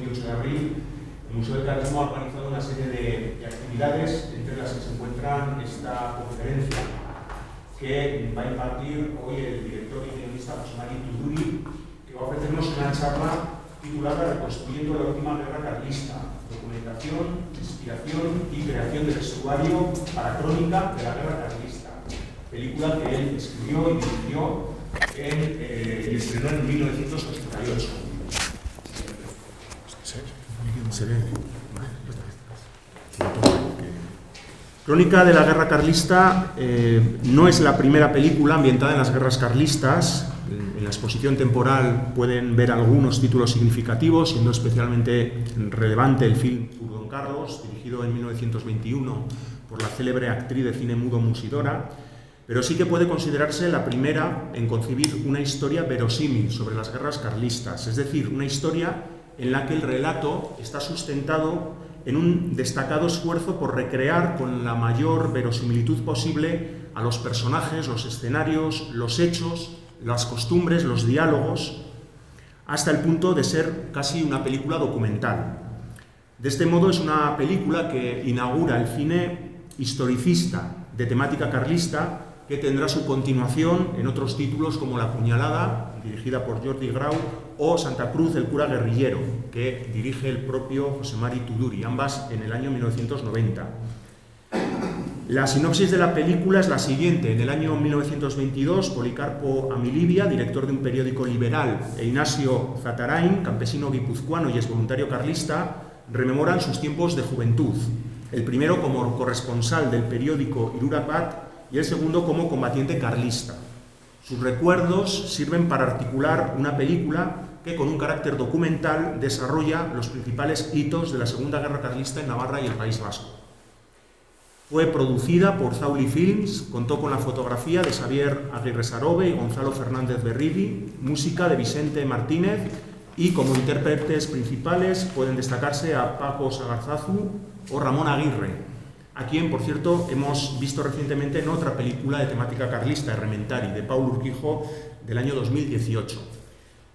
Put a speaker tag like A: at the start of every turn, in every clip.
A: 28 de abril, el Museo del Carlismo ha organizado una serie de actividades, entre las que se encuentran esta conferencia que va a impartir hoy el director y guionista José Mari Tuduri, que va a ofrecernos una charla titulada Reconstruyendo la última guerra carlista, documentación, inspiración y creación de vestuario para crónica de la guerra carlista, película que él escribió y dirigió y estrenó en 1988. Crónica de la guerra carlista no es la primera película ambientada en las guerras carlistas. En la exposición temporal pueden ver algunos títulos significativos, siendo especialmente relevante el film Por Don Carlos, dirigido en 1921 por la célebre actriz de cine mudo Musidora, pero sí que puede considerarse la primera en concebir una historia verosímil sobre las guerras carlistas, es decir, una historia en la que el relato está sustentado en un destacado esfuerzo por recrear con la mayor verosimilitud posible a los personajes, los escenarios, los hechos, las costumbres, los diálogos, hasta el punto de ser casi una película documental. De este modo es una película que inaugura el cine historicista de temática carlista, que tendrá su continuación en otros títulos como La Puñalada, dirigida por Jordi Grau, o Santa Cruz, el cura guerrillero, que dirige el propio José Mari Tuduri, ambas en el año 1990. La sinopsis de la película es la siguiente. En el año 1922, Policarpo Amilibia, director de un periódico liberal, e Ignacio Zatarain, campesino guipuzcoano y exvoluntario carlista, rememoran sus tiempos de juventud. El primero como corresponsal del periódico Irurak Bat y el segundo como combatiente carlista. Sus recuerdos sirven para articular una película que, con un carácter documental, desarrolla los principales hitos de la Segunda Guerra Carlista en Navarra y el País Vasco. Fue producida por Zauli Films, contó con la fotografía de Xavier Aguirre Sarobe y Gonzalo Fernández Berribi, música de Vicente Martínez, y como intérpretes principales pueden destacarse a Paco Sagarzazu o Ramón Aguirre, a quien, por cierto, hemos visto recientemente en otra película de temática carlista, Errementari, de Paul Urquijo, del año 2018.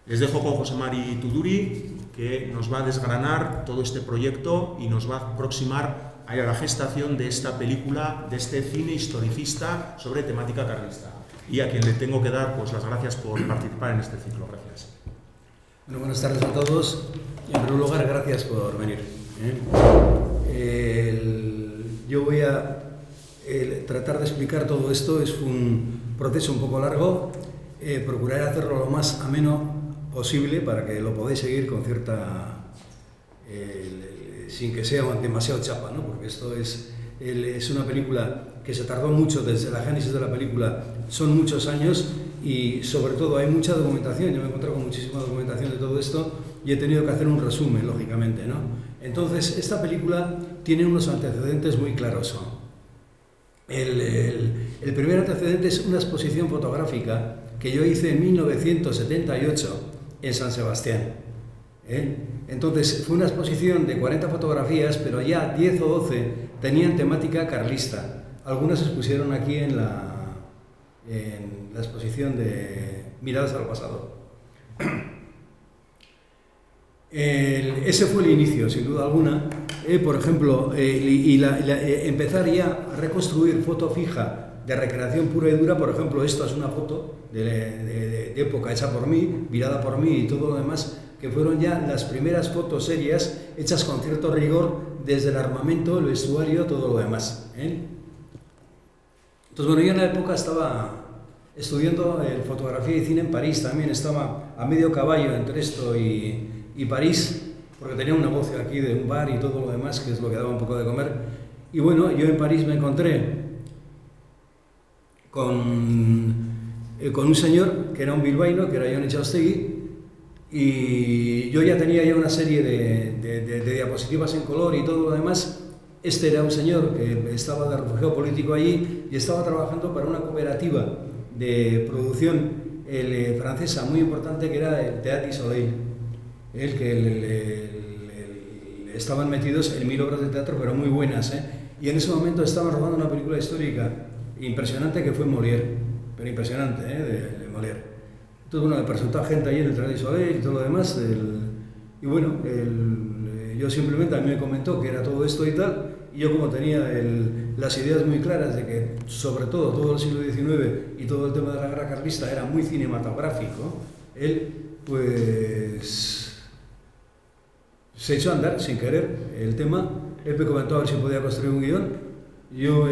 A: Les dejo con José Mari Tuduri, que nos va a desgranar todo este proyecto y nos va a aproximar a la gestación de esta película, de este cine historicista sobre temática carlista. Y a quien le tengo que dar pues, las gracias por participar en este ciclo. Gracias.
B: Bueno, buenas tardes a todos. En primer lugar, gracias por venir. Yo voy a tratar de explicar todo esto. Es un proceso un poco largo. Procuraré hacerlo lo más ameno posible para que lo podáis seguir con cierta... sin que sea demasiado chapa, ¿no? Porque esto es una película que se tardó mucho desde la génesis de la película. Son muchos años y sobre todo hay mucha documentación. Yo me he encontrado con muchísima documentación de todo esto y he tenido que hacer un resumen, lógicamente, ¿no? Entonces, esta película tiene unos antecedentes muy claros, ¿no? El primer antecedente es una exposición fotográfica que yo hice en 1978 en San Sebastián. Entonces, fue una exposición de 40 fotografías, pero ya 10 o 12 tenían temática carlista. Algunas se expusieron aquí en la exposición de Miradas al Pasado. Ese fue el inicio, sin duda alguna. Por ejemplo, empezar ya a reconstruir foto fija de recreación pura y dura. Por ejemplo, esto es una foto de época hecha por mí, virada por mí y todo lo demás, que fueron ya las primeras fotos serias hechas con cierto rigor desde el armamento, el vestuario, todo lo demás. Entonces, bueno, yo en la época estaba estudiando fotografía y cine en París. También estaba a medio caballo entre esto y París, porque tenía un negocio aquí de un bar y todo lo demás, que es lo que daba un poco de comer. Y bueno, yo en París me encontré con un señor que era un bilbaíno, que era Jon Etxaustegui, y yo ya tenía una serie de diapositivas en color y todo lo demás. Este era un señor que estaba de refugiado político allí y estaba trabajando para una cooperativa de producción francesa muy importante, que era el Théâtre du Soleil. Estaban metidos en 1000 obras de teatro, pero muy buenas, y en ese momento estaban rodando una película histórica impresionante que fue Molière, pero impresionante, de Molière. Entonces, bueno, me presentó a gente ahí en el Théâtre du Soleil y todo lo demás, Y bueno, yo simplemente a mí me comentó que era todo esto y tal, y yo como tenía las ideas muy claras de que sobre todo el siglo XIX y todo el tema de la guerra carlista era muy cinematográfico, él pues se echó a andar sin querer el tema. Él me comentó a ver si podía construir un guión. Yo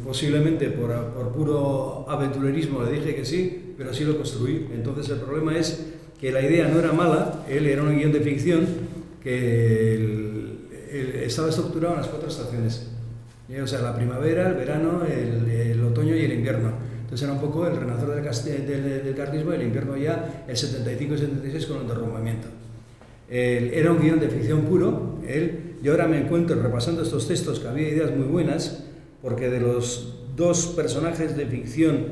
B: posiblemente por puro aventurerismo le dije que sí, pero sí lo construí. Entonces el problema es que la idea no era mala, él era un guión de ficción que estaba estructurado en las 4 estaciones. O sea, la primavera, el verano, el otoño y el invierno. Entonces era un poco el renacer del carlismo y el invierno ya, el 75 y 76 con el derrumbamiento. Era un guión de ficción puro. Yo ahora me encuentro repasando estos textos que había ideas muy buenas, porque de los 2 personajes de ficción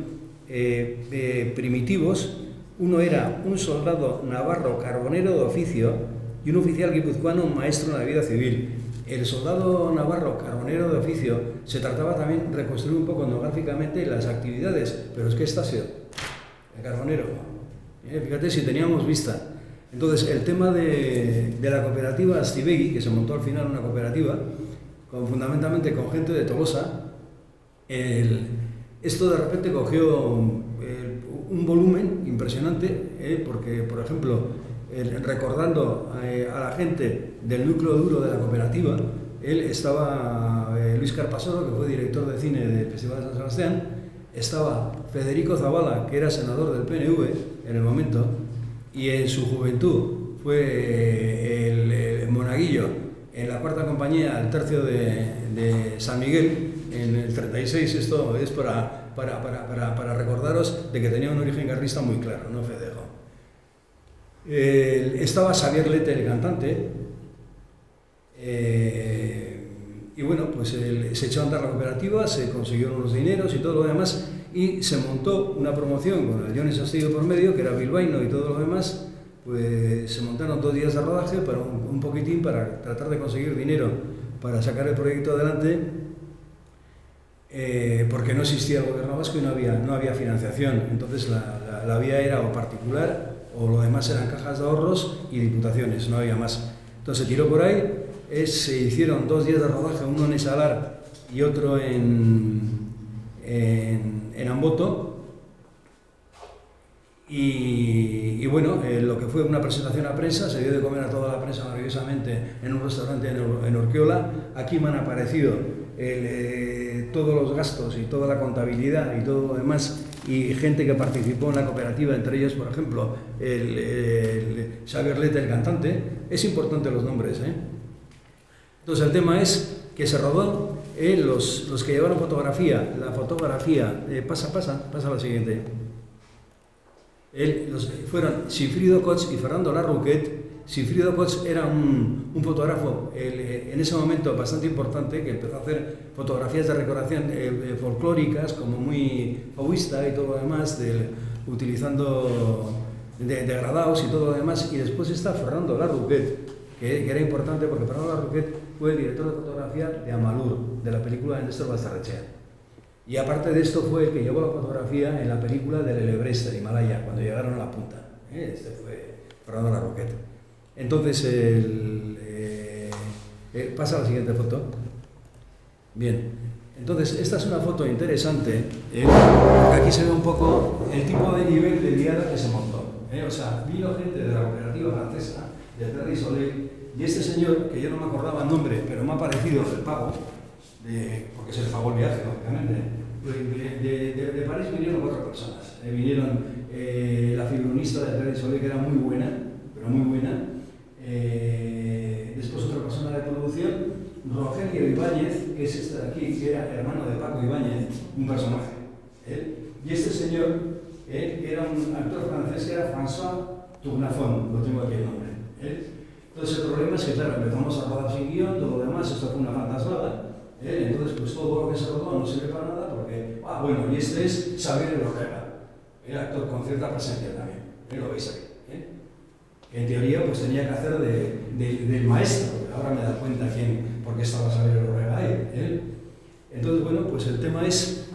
B: primitivos, uno era un soldado navarro carbonero de oficio y un oficial guipuzcoano maestro en la vida civil. El soldado navarro carbonero de oficio se trataba también de reconstruir un poco etnográficamente las actividades, pero es que esta ha sido el carbonero. Fíjate si teníamos vista. Entonces, el tema de la cooperativa Astibegui, que se montó al final una cooperativa, fundamentalmente con gente de Tolosa, esto de repente cogió un volumen impresionante, porque, por ejemplo, recordando a la gente del núcleo duro de la cooperativa, estaba Luis Carpasoro, que fue director de cine del Festival de San Sebastián, estaba Federico Zavala, que era senador del PNV en el momento, y en su juventud fue el monaguillo en la 4ª compañía del tercio de San Miguel en el 36. Esto es para recordaros de que tenía un origen carlista muy claro, no Fedejo. Estaba Xavier Lete, el cantante, y bueno, pues se echó a andar la cooperativa, se consiguieron los dineros y todo lo demás, y se montó una promoción con el Jones Astillero por medio, que era bilbaíno y todo lo demás. Pues se montaron 2 días de rodaje para un poquitín para tratar de conseguir dinero para sacar el proyecto adelante, porque no existía el gobierno vasco y no había financiación. Entonces la vía era o particular o lo demás eran cajas de ahorros y diputaciones, no había más. Entonces se tiró por ahí, se hicieron 2 días de rodaje, uno en Esalar y otro en Amboto, y bueno, lo que fue una presentación a prensa, se dio de comer a toda la prensa maravillosamente en un restaurante en Urquiola. Aquí me han aparecido todos los gastos y toda la contabilidad y todo lo demás, y gente que participó en la cooperativa, entre ellos, por ejemplo, el Xavier Lete, el cantante. Es importante los nombres, Entonces el tema es que se rodó, los que llevaron fotografía, pasa la siguiente. Fueron Sigfrido Koch y Fernando Larrouquet. Sigfrido Koch era un fotógrafo en ese momento bastante importante, que empezó a hacer fotografías de recordación folclóricas, como muy fauista y todo lo demás, utilizando degradados y todo lo demás. Y después está Fernando Larrouquet, que era importante porque Fernando Larrouquet fue el director de fotografía de Amalur, de la película de Néstor Basterrechea. Y aparte de esto fue el que llevó la fotografía en la película del Everest, del Himalaya, cuando llegaron a la punta. Este fue Fernando Larrouquet. Entonces, pasa la siguiente foto. Bien, entonces esta es una foto interesante, porque aquí se ve un poco el tipo de nivel de liada que se montó. O sea, vino gente de la cooperativa francesa, de Terre Soleil, y este señor, que yo no me acordaba el nombre, pero me ha parecido el pago, porque se le pagó el viaje, lógicamente. De París vinieron 4 personas. Vinieron la figurinista de Terre Soleil, que era muy buena, pero muy buena. Después otra persona de producción, Rogelio Ibáñez, que es este de aquí, que era hermano de Paco Ibáñez, un personaje. Y este señor, que era un actor francés, que era François Tournafon, lo tengo aquí el nombre. Entonces el problema es que, claro, empezamos a rodar sin guión, todo lo demás, esto fue una fantasmada. Entonces, pues todo lo que se rodó no sirve para nada porque, bueno, y este es Xavier Ortega, el actor con cierta presencia también, lo veis aquí. En teoría, pues tenía que hacer del maestro, ahora me da cuenta por qué estaba Xavier Ortega ahí. Entonces, bueno, pues el tema es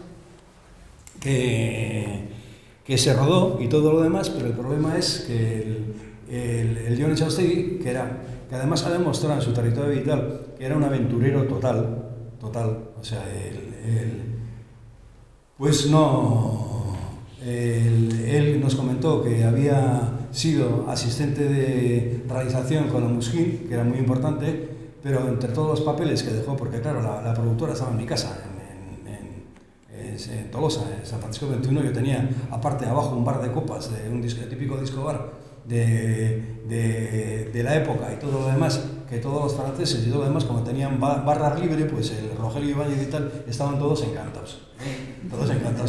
B: que se rodó y todo lo demás, pero el problema es que el Jon Etxaustegui, que además ha demostrado en su territorio vital que era un aventurero total, o sea, pues no, él nos comentó que había sido asistente de realización con la Musquin, que era muy importante, pero entre todos los papeles que dejó, porque claro, la productora estaba en mi casa, en Tolosa, en San Francisco 21, yo tenía aparte abajo un bar de copas, de un típico disco bar de la época y todo lo demás, que todos los franceses y todo lo demás, como tenían barras libre, pues el Rogelio Ibáñez y tal, estaban todos encantados,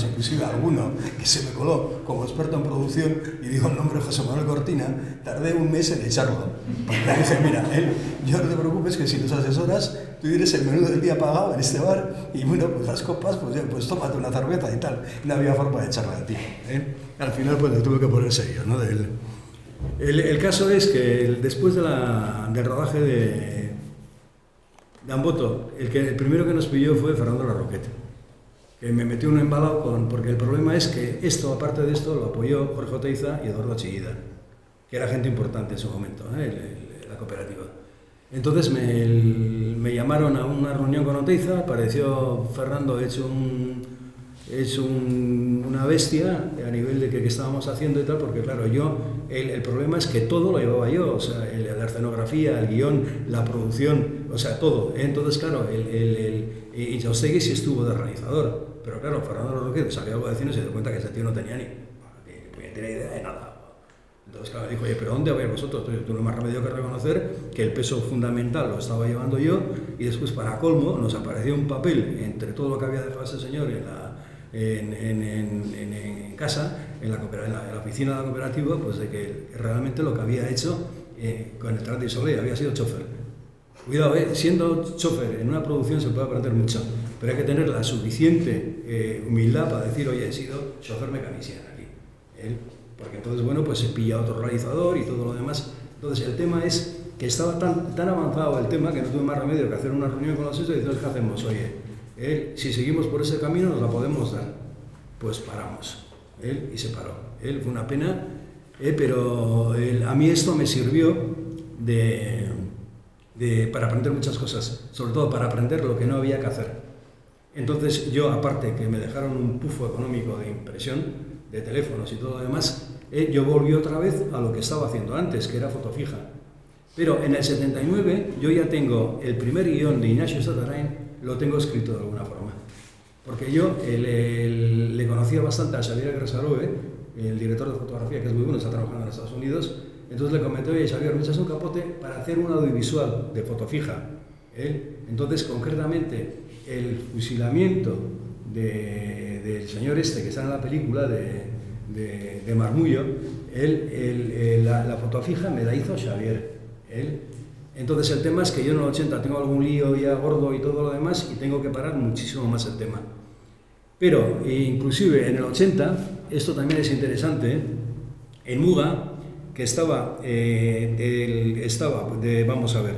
B: inclusive alguno que se me coló como experto en producción y dijo el nombre José Manuel Cortina, tardé un mes en echarlo, porque le dije, mira, yo no te preocupes que si los asesoras, tú tienes el menú del día pagado en este bar y bueno, pues las copas, pues tómate una cerveza y tal, no había forma de echarla a ti, Al final pues le tuve que poner serio, ¿no? El caso es que después del rodaje de Amboto, el primero que nos pilló fue Fernando Larroquette, que me metió un embalado porque el problema es que esto, aparte de esto, lo apoyó Jorge Oteiza y Eduardo Chillida, que era gente importante en su momento, la cooperativa. Entonces me llamaron a una reunión con Oteiza, apareció Fernando hecho una bestia a nivel de que estábamos haciendo y tal, porque claro, el problema es que todo lo llevaba yo, o sea, la escenografía, el guión, la producción, o sea, todo. Entonces, claro, y Etxaustegui sí estuvo de realizador, pero claro, Fernando Larroquette salió algo de cine y se dio cuenta que ese tío no tenía ni puñetera idea de nada. Entonces, claro, dijo, oye, pero ¿dónde vais vosotros? Tú no más remedio que reconocer que el peso fundamental lo estaba llevando yo, y después, para colmo, nos apareció un papel entre todo lo que había dejado ese señor en casa, en la oficina de la cooperativa, pues de que realmente lo que había hecho con el Trate y Soleil había sido chofer. Cuidado, siendo chofer en una producción se puede aprender mucho, pero hay que tener la suficiente humildad para decir, oye, he sido chofer mecanicien aquí. Porque entonces, bueno, pues se pilla otro realizador y todo lo demás. Entonces, el tema es que estaba tan avanzado el tema que no tuve más remedio que hacer una reunión con los hechos y decir, ¿qué hacemos? Oye, si seguimos por ese camino nos la podemos dar. Pues paramos. Y se paró. Fue una pena, pero a mí esto me sirvió para aprender muchas cosas, sobre todo para aprender lo que no había que hacer. Entonces yo, aparte que me dejaron un pufo económico de impresión, de teléfonos y todo lo demás, yo volví otra vez a lo que estaba haciendo antes, que era foto fija. Pero en el 79 yo ya tengo el primer guión de Ignacio Satarain, lo tengo escrito de alguna forma. Porque yo le conocía bastante a Xavier Agresarove, el director de fotografía, que es muy bueno, está trabajando en Estados Unidos. Entonces le comenté, oye, Xavier, me echas un capote para hacer un audiovisual de foto fija. Entonces, concretamente, el fusilamiento del señor que sale en la película de Marmullo, la foto fija me la hizo Xavier. Entonces el tema es que yo en el 80 tengo algún lío ya gordo y todo lo demás y tengo que parar muchísimo más el tema. Pero inclusive en el 80, esto también es interesante, en Muga, que estaba vamos a ver,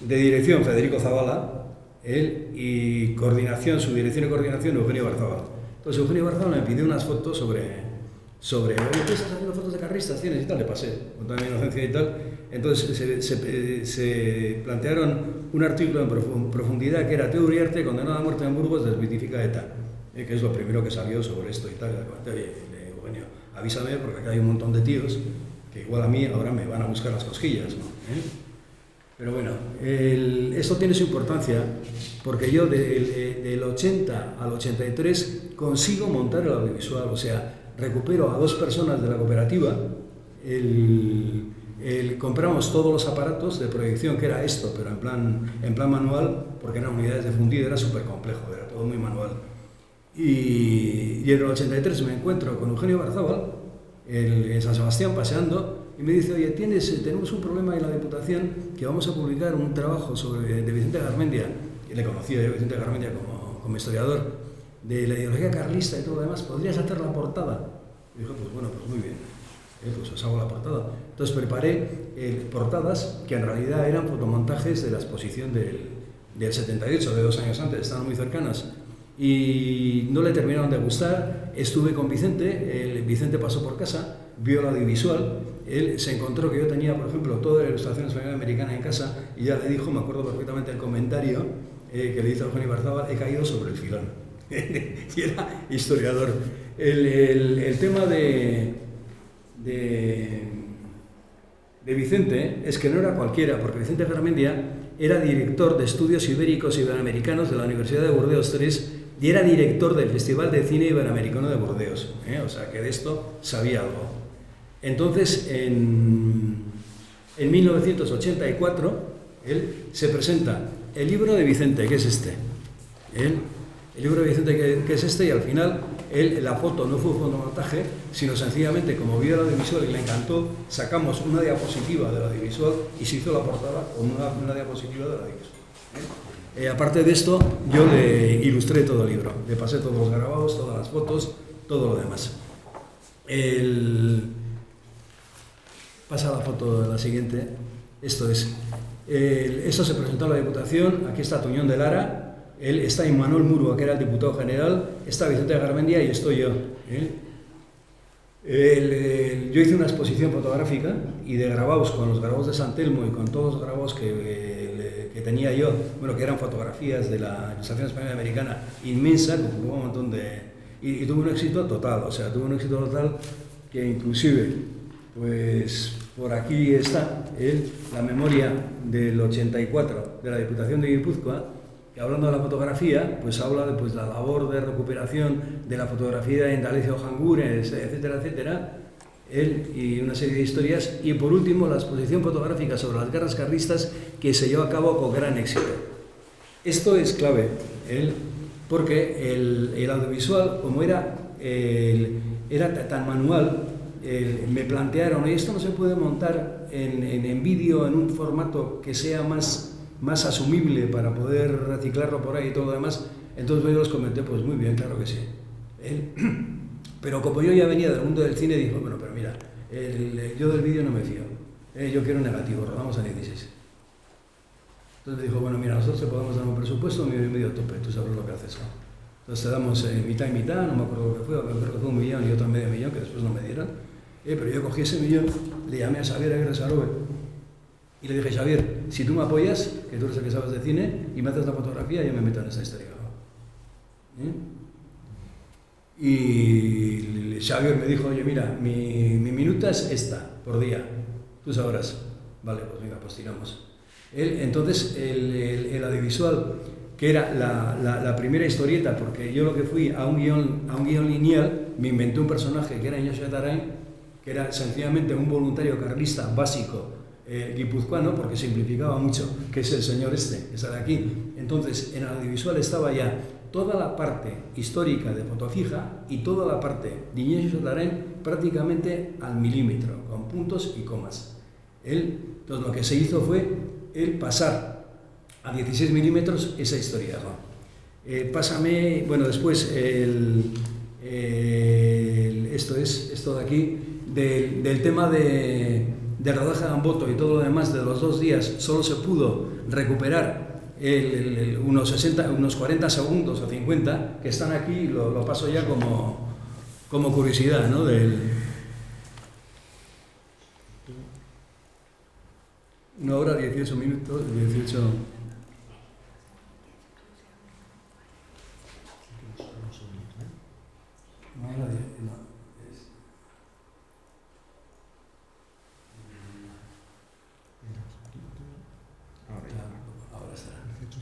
B: de dirección Federico Zavala, y coordinación, su dirección y coordinación Eugenio Barzabal. Entonces Eugenio Barzabal me pidió unas fotos oye, ¿tú estás haciendo fotos de carristas? ¿Tienes? Y tal, le pasé, con toda mi inocencia y tal. Entonces se plantearon un artículo en profundidad que era Teo Uriarte, condenado a muerte en Burgos, desmitifica ETA, que es lo primero que salió sobre esto y tal. Le comenté, oye, Eugenio, avísame porque acá hay un montón de tíos que igual a mí ahora me van a buscar las cosquillas, ¿no? Pero bueno, esto tiene su importancia porque yo del 80 al 83 consigo montar el audiovisual, o sea, recupero a 2 personas de la cooperativa, compramos todos los aparatos de proyección, que era esto, pero en plan manual, porque eran unidades de fundido, era súper complejo, era todo muy manual. Y en el 83 me encuentro con Eugenio Barzabal en San Sebastián paseando y me dice, oye, tenemos un problema en la Diputación que vamos a publicar un trabajo de Vicente Garmendia, y le conocía yo a Vicente Garmendia como historiador, de la ideología carlista y todo lo demás, ¿podrías hacer la portada? Y dijo, pues bueno, pues muy bien, pues os hago la portada. Entonces preparé portadas que en realidad eran fotomontajes de la exposición del 78, de 2 años antes, estaban muy cercanas. Y no le terminaron de gustar, estuve con Vicente, Vicente pasó por casa, vio el audiovisual, él se encontró que yo tenía, por ejemplo, toda la ilustración española americana en casa y ya le dijo, me acuerdo perfectamente el comentario que le hizo Eugenio Ibarzábal, he caído sobre el filón. Y era historiador. El tema de Vicente es que no era cualquiera, porque Vicente Garmendia era director de Estudios Ibéricos y Iberoamericanos de la Universidad de Burdeos III y era director del Festival de Cine Iberoamericano de Burdeos, o sea que de esto sabía algo. Entonces, en 1984, él se presenta el libro de Vicente, que es este. El libro de Vicente, que es este, y al final la foto no fue fotomontaje, sino sencillamente, como vio el audiovisual y le encantó, sacamos una diapositiva del audiovisual y se hizo la portada con una diapositiva del audiovisual. Aparte de esto, yo le ilustré todo el libro, le pasé todos los grabados, todas las fotos, todo lo demás. Pasa la foto de la siguiente. Esto es. Esto se presentó a la Diputación. Aquí está Tuñón de Lara. Él está Manuel Murua, que era el diputado general. Está Vicente Garmendia y estoy yo. Yo hice una exposición fotográfica y de grabados, con los grabados de San Telmo y con todos los grabados que tenía yo, bueno, que eran fotografías de la Ilustración Española Americana inmensa, que ocupó un montón de... Y tuvo un éxito total, o sea, tuvo un éxito total que inclusive, pues por aquí está la memoria del 84 de la Diputación de Guipúzcoa, que hablando de la fotografía, pues habla de la labor de recuperación de la fotografía de Indalecio Jangures, etcétera, etcétera, y una serie de historias, y por último la exposición fotográfica sobre las guerras carlistas que se llevó a cabo con gran éxito. Esto es clave, porque el audiovisual, como era tan manual, me plantearon, esto no se puede montar en vídeo en un formato que sea más asumible para poder reciclarlo por ahí y todo lo demás. Entonces yo les comenté, pues muy bien, claro que sí. Pero como yo ya venía del mundo del cine, dijo, bueno, pero mira, yo del vídeo no me fío, yo quiero negativo, rodamos a 16. Entonces me dijo, bueno, mira, nosotros te podemos dar un presupuesto medio tope, tú sabes lo que haces, ¿no? Entonces te damos mitad y mitad, no me acuerdo lo que fue, creo que fue 1 millón y otro medio millón, que después no me dieron. Pero yo cogí ese millón, le llamé a Xavier Aguirre Sarobe y le dije, Xavier, si tú me apoyas, que tú eres el que sabes de cine, y me haces la fotografía, yo me meto en esta historia. Y Xavier me dijo, oye, mira, mi minuta es esta, por día, tú sabrás. Vale, pues venga, pues tiramos. Entonces, el audiovisual, que era la primera historieta, porque yo lo que fui a un guión lineal, me inventé un personaje que era Iñaki Atarain, que era sencillamente un voluntario carlista básico, guipuzcoano, porque simplificaba mucho, que es el señor que sale aquí. Entonces, en el audiovisual estaba ya toda la parte histórica de foto fija y toda la parte de Iñaki Atarain prácticamente al milímetro, con puntos y comas. Entonces, lo que se hizo fue pasar a 16 milímetros esa historia, ¿no? Pásame, bueno, después esto de aquí, del tema de rodaje de Amboto y todo lo demás, de los 2 días, solo se pudo recuperar unos 40 segundos o 50 que están aquí, lo paso ya como curiosidad, ¿no? Una hora, 18 minutos, 18... Ahora estará. 18:52.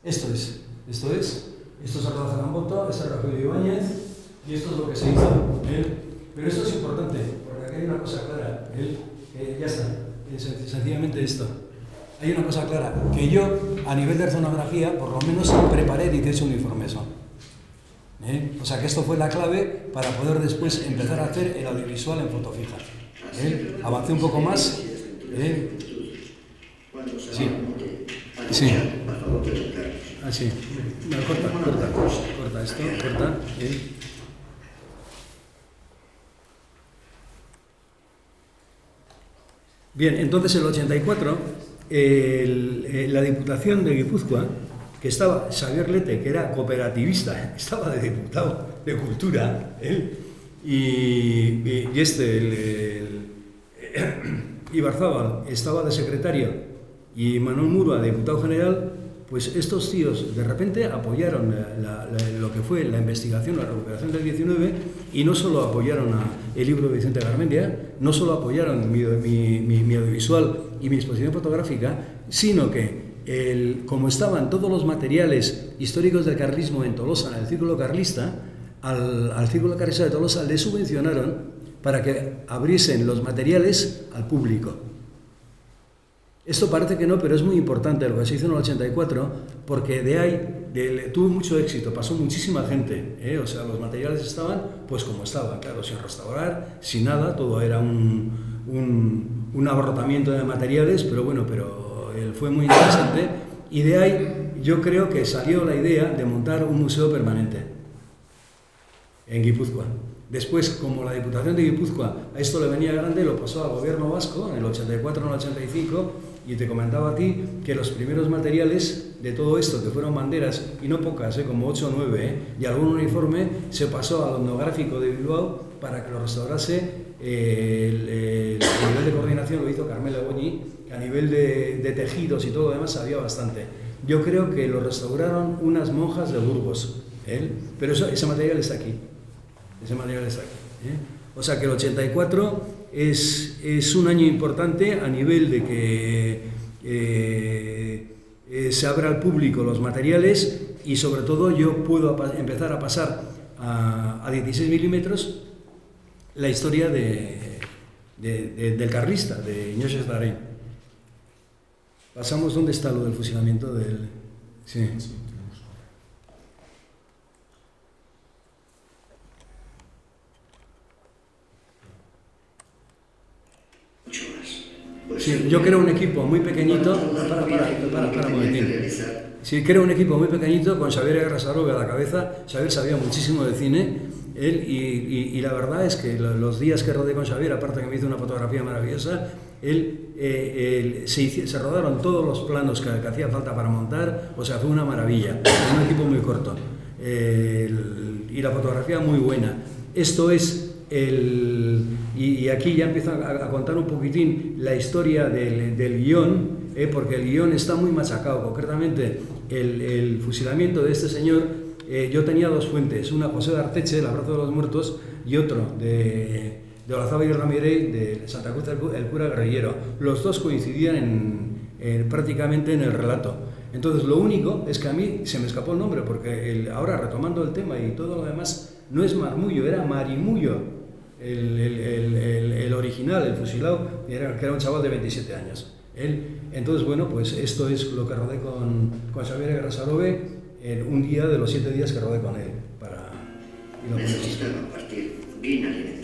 B: Esto es el rodaje de Amboto, esta es Rafael Ibáñez, y esto es lo que se hizo. Pero esto es importante, porque aquí hay una cosa clara. Ya está, sencillamente esto. Hay una cosa clara, que yo, a nivel de zonografía, por lo menos preparé 18 uniformes. O sea que esto fue la clave para poder después empezar a hacer el audiovisual en foto fija. Avancé un poco más. Sí. Ah, sí. No, corta esto, corta. Bien, entonces en el 84, la Diputación de Guipúzcoa que estaba Xavier Lete, que era cooperativista, estaba de diputado de Cultura, y Ibarzábal estaba de secretario y Manuel Murua de diputado general. Pues estos tíos de repente apoyaron lo que fue la investigación, la recuperación del 19, y no solo apoyaron el libro de Vicente Garmendia, no solo apoyaron mi audiovisual y mi exposición fotográfica, sino que como estaban todos los materiales históricos del carlismo en Tolosa, en el Círculo Carlista, al Círculo Carlista de Tolosa le subvencionaron para que abriesen los materiales al público. Esto parece que no, pero es muy importante lo que se hizo en el 84, porque de ahí tuvo mucho éxito, pasó muchísima gente, o sea, los materiales estaban pues como estaban, claro, sin restaurar, sin nada, todo era un abarrotamiento de materiales, pero bueno, fue muy interesante, y de ahí yo creo que salió la idea de montar un museo permanente en Guipúzcoa. Después, como la Diputación de Guipúzcoa a esto le venía grande, lo pasó al gobierno vasco en el 84, en el 85, y te comentaba a ti que los primeros materiales de todo esto, que fueron banderas, y no pocas, como 8 o 9, y algún uniforme, se pasó al etnográfico de Bilbao para que lo restaurase. A nivel de coordinación lo hizo Carmela Goñi, que a nivel de tejidos y todo lo demás sabía bastante. Yo creo que lo restauraron unas monjas de Burgos, pero ese material está aquí. Ese material está aquí. O sea que el 84 es un año importante a nivel de que se abra al público los materiales, y sobre todo yo puedo empezar a pasar a 16 milímetros la historia del carlista, de Iñoxe Zarain. Pasamos, ¿dónde está lo del fusilamiento del...? Sí. Sí, yo creo un equipo muy pequeñito, para un momentín. Sí, creo un equipo muy pequeñito con Xavier Aguirre Sarobe a la cabeza. Xavier sabía muchísimo de cine, y la verdad es que los días que rodé con Xavier, aparte que me hizo una fotografía maravillosa, se rodaron todos los planos que hacía falta para montar, o sea, fue una maravilla, un equipo muy corto, y la fotografía muy buena. Esto es y aquí ya empiezo a contar un poquitín la historia del guión, porque el guión está muy machacado. Concretamente, el fusilamiento de este señor, yo tenía dos fuentes, una José de Arteche, El abrazo de los muertos, y otro de Olazábal y Ramírez, de Santa Cruz el cura guerrillero. Los dos coincidían prácticamente en el relato. Entonces, lo único es que a mí se me escapó el nombre, porque ahora retomando el tema y todo lo demás, no es Marmullo, era Marimullo. El original, el fusilado, que era un chaval de 27 años. Entonces, bueno, pues esto es lo que rodé con Xavier Aguirre Sarobe en un día de los 7 días que rodé con él.
C: Necesitaba partir bien alimentado.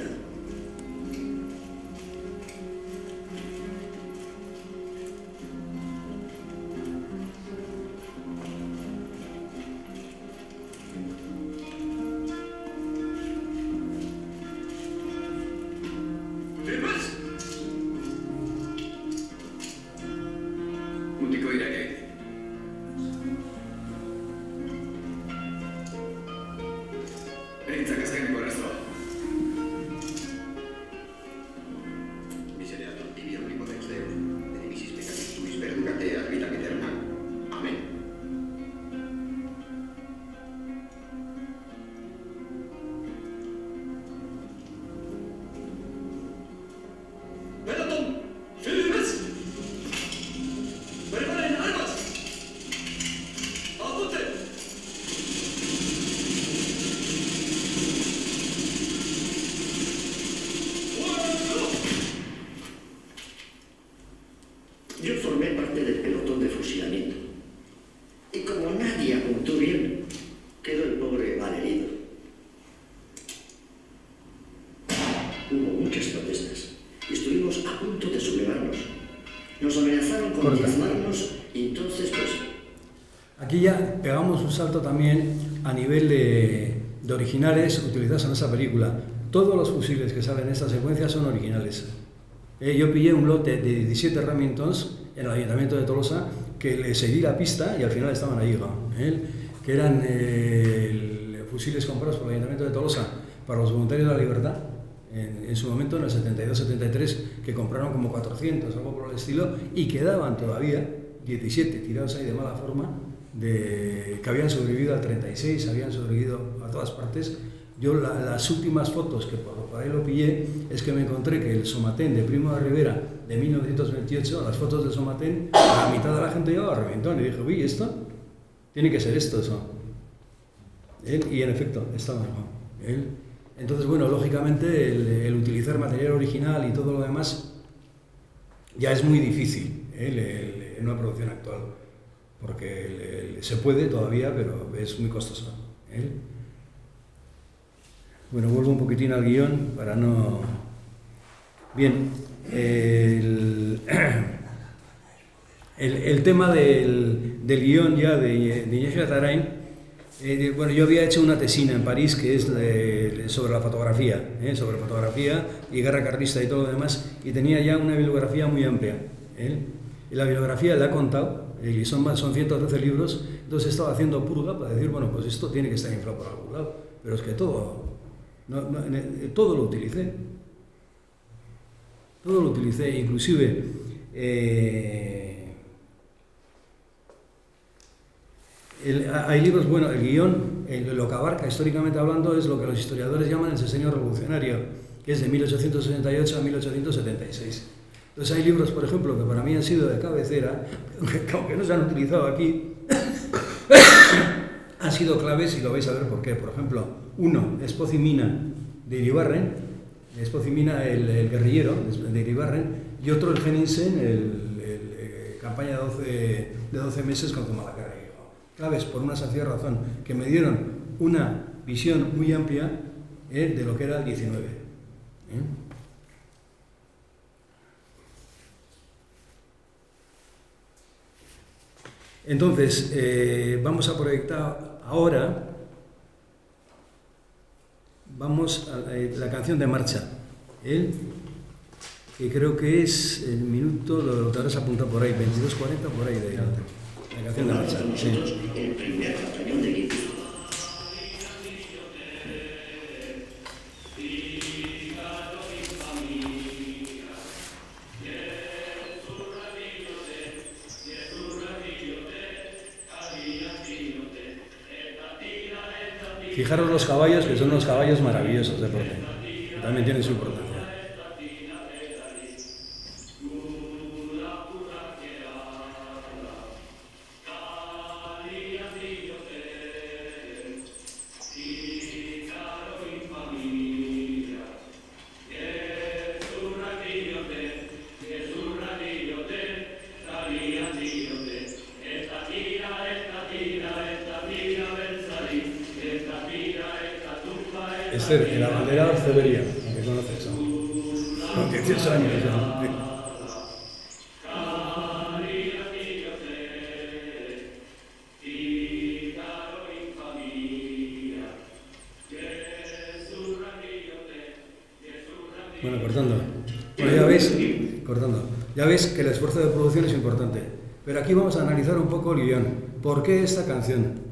C: Yo formé parte del pelotón de fusilamiento. Y como nadie apuntó bien, quedó el pobre malherido. Hubo muchas protestas y estuvimos a punto de sublevarnos. Nos amenazaron con diezmarnos y entonces pues...
B: Aquí ya pegamos un salto también a nivel de originales utilizados en esa película. Todos los fusiles que salen en esta secuencia son originales. Yo pillé un lote de 17 Remingtons en el Ayuntamiento de Tolosa que le seguí la pista y al final estaban ahí, que eran fusiles comprados por el Ayuntamiento de Tolosa para los voluntarios de la libertad, en su momento, en el 72-73, que compraron como 400, algo por el estilo, y quedaban todavía 17 tirados ahí de mala forma, que habían sobrevivido al 36, habían sobrevivido a todas partes. Yo las últimas fotos que por ahí lo pillé es que me encontré que el Somatén de Primo de Rivera de 1928, las fotos del Somatén, la mitad de la gente llevaba reventón, y dije, uy, ¿esto? Tiene que ser esto, eso. Y en efecto, estaba mejor. Entonces, bueno, lógicamente el utilizar material original y todo lo demás ya es muy difícil en una producción actual, porque se puede todavía, pero es muy costoso. Bueno, vuelvo un poquitín al guión para no... Bien, el tema del guión ya de Iñaki Atarain, bueno, yo había hecho una tesina en París que es sobre la fotografía, sobre fotografía y guerra carlista y todo lo demás, y tenía ya una bibliografía muy amplia. Y la bibliografía la he contado, y son 113 libros, entonces he estado haciendo purga para decir, bueno, pues esto tiene que estar inflado por algún lado, pero es que todo lo utilicé. Todo lo utilicé, inclusive hay libros, bueno, el guión, lo que abarca históricamente hablando es lo que los historiadores llaman el sexenio revolucionario, que es de 1868 a 1876. Entonces hay libros, por ejemplo, que para mí han sido de cabecera, aunque no se han utilizado aquí, han sido claves y lo vais a ver por qué. Por ejemplo, uno, Espoz y Mina de Iribarren, Espoz y Mina, el guerrillero de Iribarren, y otro, el Henningsen, campaña de 12 meses con Zumalacárregui. Claves por una sencilla razón, que me dieron una visión muy amplia de lo que era el 19. Entonces, vamos a proyectar ahora, vamos a la canción de marcha, que creo que es el minuto, lo te habrás apuntado por ahí, 22:40 por ahí de la canción de marcha. Sí.
C: El primer batallón de Guipúzcoa.
B: Fijaros los caballos, que son unos caballos maravillosos de Porte, que también tienen su importancia. El abanderado Orcebería, que conoces, ¿no? Con 18 años ya. Bueno, cortando. Bueno, ya veis que el esfuerzo de producción es importante. Pero aquí vamos a analizar un poco el guión. ¿Por qué esta canción?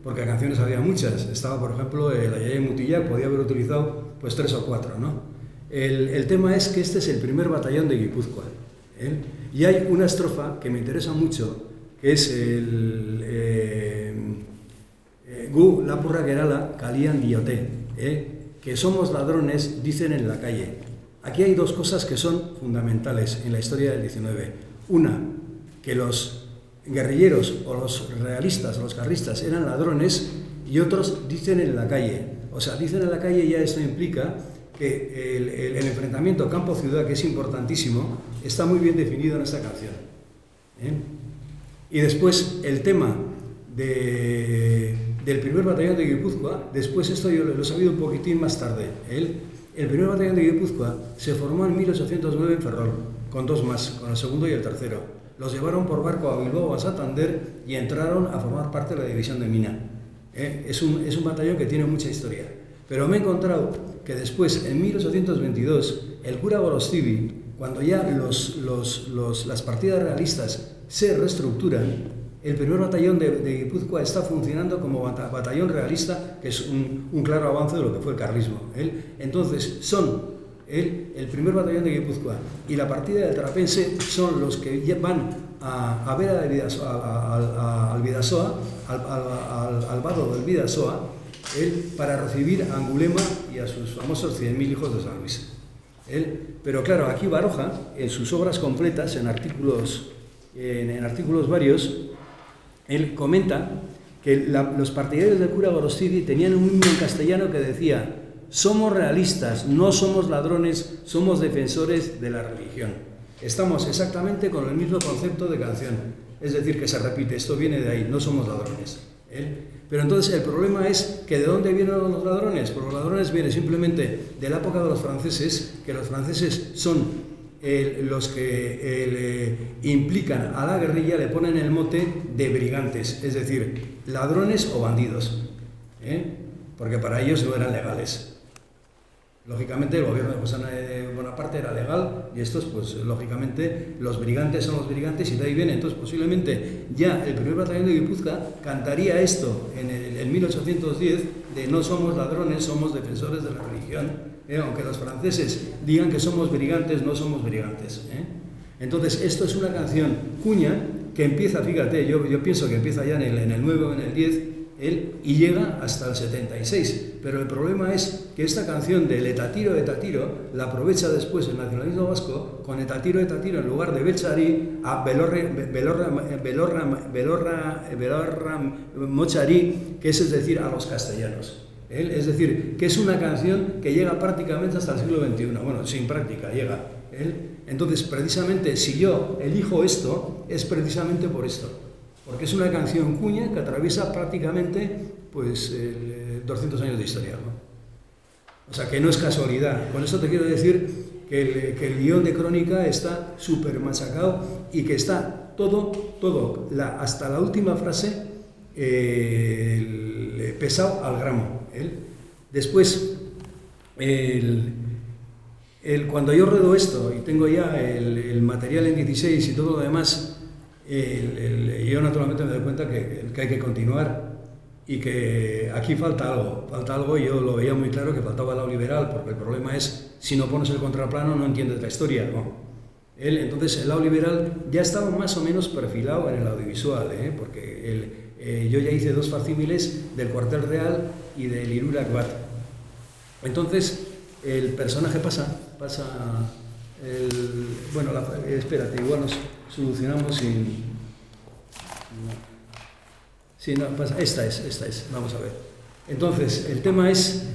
B: Porque canciones había muchas. Estaba, por ejemplo, la Yaya Mutillac, podía haber utilizado pues 3 o 4, ¿no? El tema es que este es el primer batallón de Guipúzcoa. Y hay una estrofa que me interesa mucho, que es Gu lapurra gerala kalían diote, que somos ladrones, dicen en la calle. Aquí hay dos cosas que son fundamentales en la historia del 19. Una, que los guerrilleros o los realistas o los carlistas eran ladrones, y otros dicen en la calle. O sea, dicen en la calle, ya esto implica que el enfrentamiento campo-ciudad, que es importantísimo, está muy bien definido en esta canción. Y después el tema del primer batallón de Guipúzcoa, después esto yo lo he sabido un poquitín más tarde. El primer batallón de Guipúzcoa se formó en 1809 en Ferrol, con 2 más, con el segundo y el tercero. Los llevaron por barco a Bilbao, a Santander, y entraron a formar parte de la división de Mina. Es un batallón que tiene mucha historia. Pero me he encontrado que después, en 1822, el cura Gorostivi, cuando ya las partidas realistas se reestructuran, el primer batallón de Guipúzcoa está funcionando como batallón realista, que es un claro avance de lo que fue el carlismo. Entonces, son el primer batallón de Guipúzcoa y la partida del Trapense son los que van a ver al Bidasoa, al vado del Bidasoa, para recibir a Angulema y a sus famosos 100.000 hijos de San Luis. Pero claro, aquí Baroja, en sus obras completas, en artículos varios, él comenta que los partidarios del cura Gorostidi tenían un himno en castellano que decía: somos realistas, no somos ladrones, somos defensores de la religión. Estamos exactamente con el mismo concepto de canción, es decir, que se repite, esto viene de ahí, no somos ladrones. Pero entonces el problema es que ¿de dónde vienen los ladrones? Pues los ladrones vienen simplemente de la época de los franceses, que los franceses son los que implican a la guerrilla, le ponen el mote de brigantes, es decir, ladrones o bandidos, porque para ellos no eran legales. Lógicamente el gobierno de José Bonaparte era legal y estos, pues lógicamente, los brigantes son los brigantes y de ahí viene. Entonces posiblemente ya el primer batallón de Guipúzcoa cantaría esto en 1810 de no somos ladrones, somos defensores de la religión, aunque los franceses digan que somos brigantes, no somos brigantes. Entonces esto es una canción cuña que empieza, fíjate, yo pienso que empieza ya en el 9 o en el 10, y llega hasta el 76, pero el problema es que esta canción del Etatiro la aprovecha después el nacionalismo vasco con Etatiro en lugar de Belcharí a Belorra Mocharí, que es decir, a los castellanos. Es decir, que es una canción que llega prácticamente hasta el siglo XXI, bueno, sin práctica llega. Entonces, precisamente, si yo elijo esto, es precisamente por esto. Porque es una canción cuña que atraviesa prácticamente pues, 200 años de historia, ¿no? O sea, que no es casualidad. Con eso te quiero decir que el guión de crónica está súper machacado y que está todo, hasta la última frase, pesado al gramo. Después, cuando yo ruedo esto y tengo ya el material en 16 y todo lo demás, yo naturalmente me doy cuenta que hay que continuar y que aquí falta algo, y yo lo veía muy claro que faltaba el lado liberal, porque el problema es, si no pones el contraplano no entiendes la historia, ¿no? Entonces el lado liberal ya estaba más o menos perfilado en el audiovisual, porque yo ya hice 2 facsímiles del Cuartel Real y del Irurak Bat. Entonces el personaje pasa bueno, espérate, igual nos solucionamos sin... Sí, no, pasa, esta es, vamos a ver. Entonces, el tema es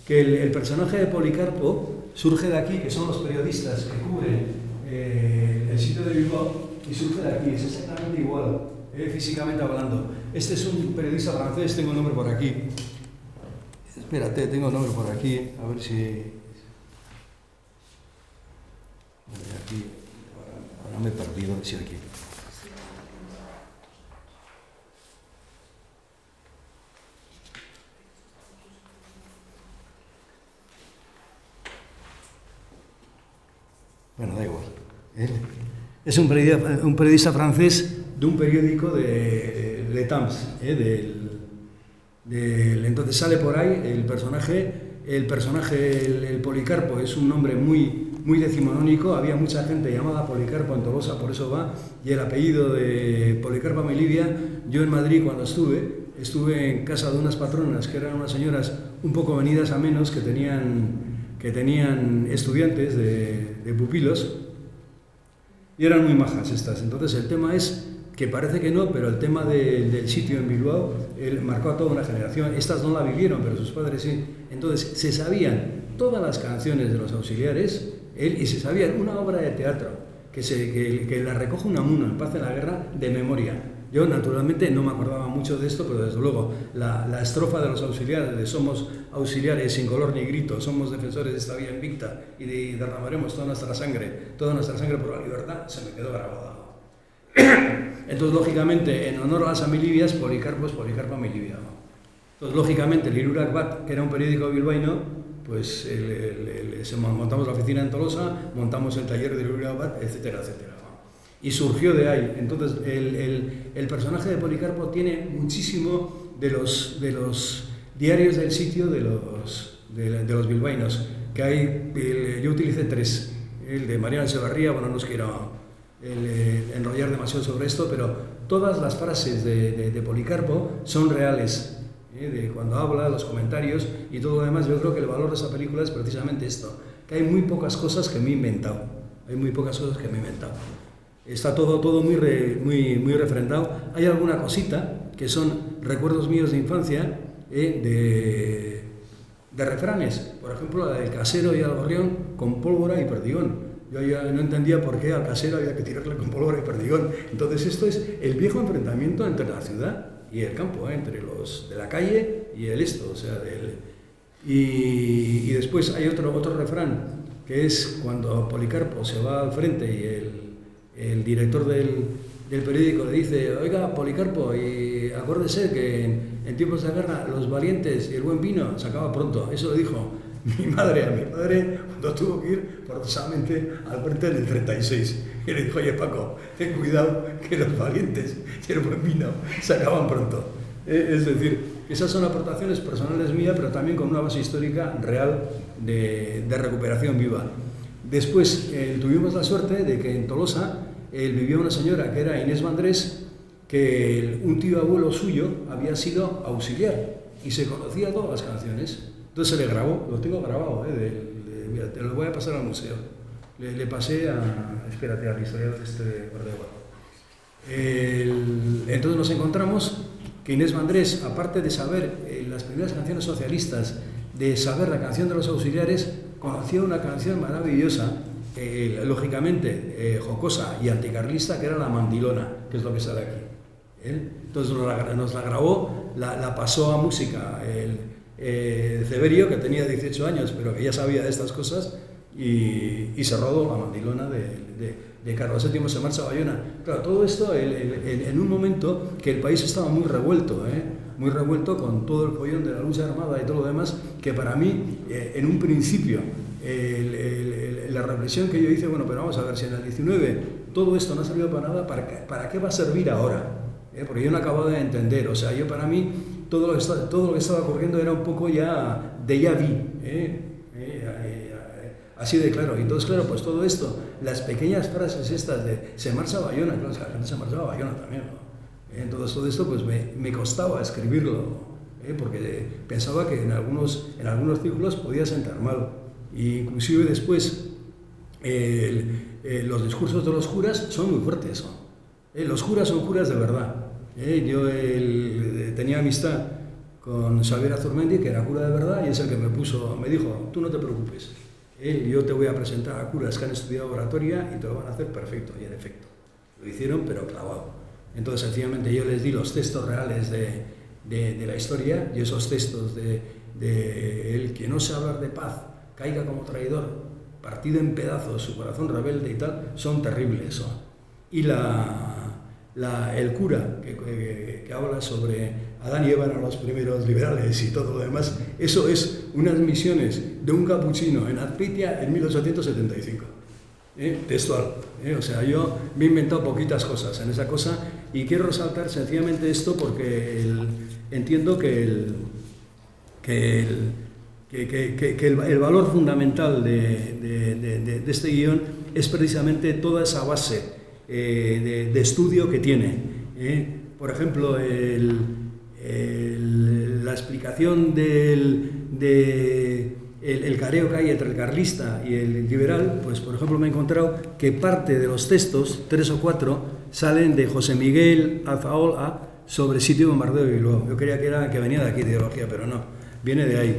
B: que el personaje de Policarpo surge de aquí, que son los periodistas que cubren el sitio de Bilbao, y surge de aquí, es exactamente igual, físicamente hablando. Este es un periodista francés, tengo el nombre por aquí. Espérate, tengo el nombre por aquí, a ver si... Aquí, ahora me he perdido, sí, aquí. Bueno, da igual. Es un periodista francés de un periódico de Le Temps, entonces sale por ahí el personaje, el Policarpo es un nombre muy decimonónico, había mucha gente llamada Policarpo en Tolosa, por eso va, y el apellido de Policarpa Melivia. Yo en Madrid cuando estuve en casa de unas patronas que eran unas señoras un poco venidas a menos, que tenían estudiantes de pupilos, y eran muy majas estas. Entonces el tema es que parece que no, pero el tema del sitio en Bilbao marcó a toda una generación. Estas no la vivieron, pero sus padres sí. Entonces se sabían todas las canciones de los auxiliares, y se sabían una obra de teatro que la recoge Unamuno en Paz en la Guerra de memoria. Yo naturalmente no me acordaba mucho de esto, pero desde luego la estrofa de los auxiliares, de somos auxiliares sin color ni grito, somos defensores de esta vía invicta y derramaremos toda nuestra sangre por la libertad, se me quedó grabada. Entonces, lógicamente, en honor a las Amilivias, Policarpo es Policarpa Milivia, ¿no? Entonces, lógicamente, el Irurak Bat, que era un periódico bilbaíno, pues montamos la oficina en Tolosa, montamos el taller de Uriabat, etcétera, etcétera. Y surgió de ahí. Entonces, el personaje de Policarpo tiene muchísimo de los diarios del sitio de los bilbaínos, que hay, yo utilicé 3. El de Mariano Echevarría, bueno, no os quiero enrollar demasiado sobre esto, pero todas las frases de Policarpo son reales, de cuando habla, los comentarios y todo lo demás. Yo creo que el valor de esa película es precisamente esto, que hay muy pocas cosas que me he inventado, Está todo muy refrendado. Hay alguna cosita que son recuerdos míos de infancia, de refranes, por ejemplo, la del casero y al gorrión con pólvora y perdigón. Yo ya no entendía por qué al casero había que tirarle con pólvora y perdigón. Entonces esto es el viejo enfrentamiento entre la ciudad y el campo, entre los de la calle y el esto, o sea, y después hay otro refrán, que es cuando Policarpo se va al frente y el director del periódico le dice: oiga, Policarpo, y acuérdese que en tiempos de guerra los valientes y el buen vino se acaba pronto. Eso lo dijo mi madre a mi padre cuando tuvo que ir forzosamente al frente del 36. Y le dijo: oye, Paco, ten cuidado que los valientes y el buen vino se acaban pronto. Es decir, esas son aportaciones personales mías, pero también con una base histórica real de recuperación viva. Después tuvimos la suerte de que en Tolosa vivía una señora que era Inés Vandrés, que un tío abuelo suyo había sido auxiliar y se conocía todas las canciones. Entonces se le grabó, lo tengo grabado, mira, te lo voy a pasar al museo. Le pasé espérate, al historiador de Guardiola. Entonces nos encontramos que Inés Vandrés, aparte de saber las primeras canciones socialistas, de saber la canción de los auxiliares, conocía una canción maravillosa, lógicamente jocosa y anticarlista, que era La Mandilona, que es lo que sale aquí. Entonces nos la grabó, la pasó a música Ceberio, que tenía 18 años, pero que ya sabía de estas cosas, y se rodó La Mandilona de Carlos VII se marcha a Bayona. Claro, todo esto en un momento que el país estaba muy revuelto, muy revuelto con todo el follón de la lucha armada y todo lo demás, que para mí, en un principio, la reflexión que yo hice, bueno, pero vamos a ver, si en el 19 todo esto no ha servido para nada, ¿para qué va a servir ahora? Porque yo no acababa de entender, o sea, para mí todo lo que estaba ocurriendo era un poco ya de ya vi, así de claro. Y entonces, claro, pues todo esto, las pequeñas frases estas de se marcha a Bayona, claro, la gente se marchaba a Bayona también, ¿no? Entonces todo esto pues me costaba escribirlo, porque pensaba que en algunos círculos podía sentar mal. E inclusive después los discursos de los curas son muy fuertes, ¿no? Los curas son curas de verdad. Yo tenía amistad con Xavier Azurmendi, que era cura de verdad, y es el que me dijo: tú no te preocupes, yo te voy a presentar a curas que han estudiado oratoria y te lo van a hacer perfecto. Y en efecto, lo hicieron, pero clavado. Entonces, sencillamente, yo les di los textos reales de la historia, y esos textos de el que no sabe hablar de paz caiga como traidor, partido en pedazos, su corazón rebelde y tal, son terribles, ¿no? Y el cura que habla sobre Adán y Eva eran los primeros liberales y todo lo demás, eso es unas misiones de un capuchino en Azpeitia en 1875, textual. O sea, yo me he inventado poquitas cosas en esa cosa, y quiero resaltar sencillamente esto porque entiendo que el valor fundamental de este guión es precisamente toda esa base de estudio que tiene. Por ejemplo, la explicación el careo que hay entre el carlista y el liberal, pues por ejemplo me he encontrado que parte de los textos, 3 o 4, salen de José Miguel Azaola sobre sitio bombardeo de Bilbao. Yo creía que venía de aquí, de ideología, pero no, viene de ahí.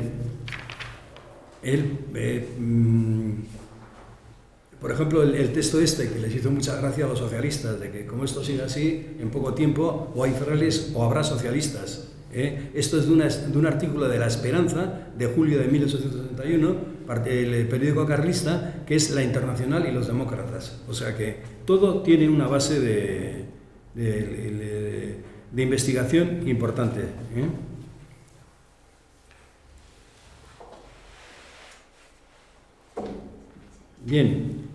B: Por ejemplo, el texto que les hizo mucha gracia a los socialistas, de que como esto sigue así, en poco tiempo o hay ferales o habrá socialistas. Esto es de un artículo de La Esperanza, de julio de 1861, el periódico carlista, que es La Internacional y los Demócratas. O sea que todo tiene una base de investigación importante. Bien,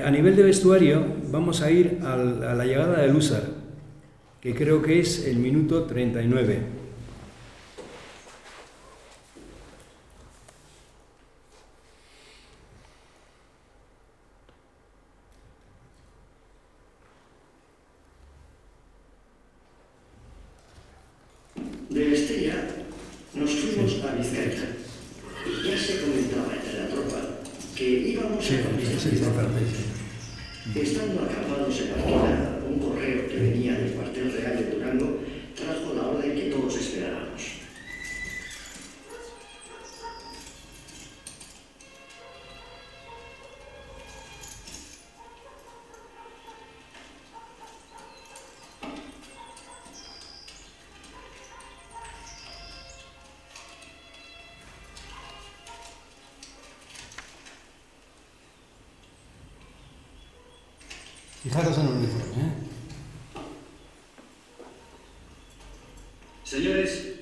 B: a nivel de vestuario vamos a ir a la llegada del húsar, que creo que es el minuto 39.
C: De Estella nos fuimos a Vizcaya y ya se comentaba entre la tropa que íbamos a conquistar. Estando acampados en Marquina, un correo que venía del cuartel real de Durango trajo la orden que todos esperábamos.
B: Fijaros en el uniforme,
C: Señores,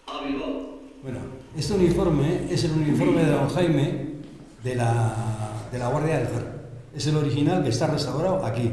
C: a Bilbao.
B: Bueno, este uniforme es el uniforme de don Jaime de la Guardia del Ejército. Es el original que está restaurado aquí.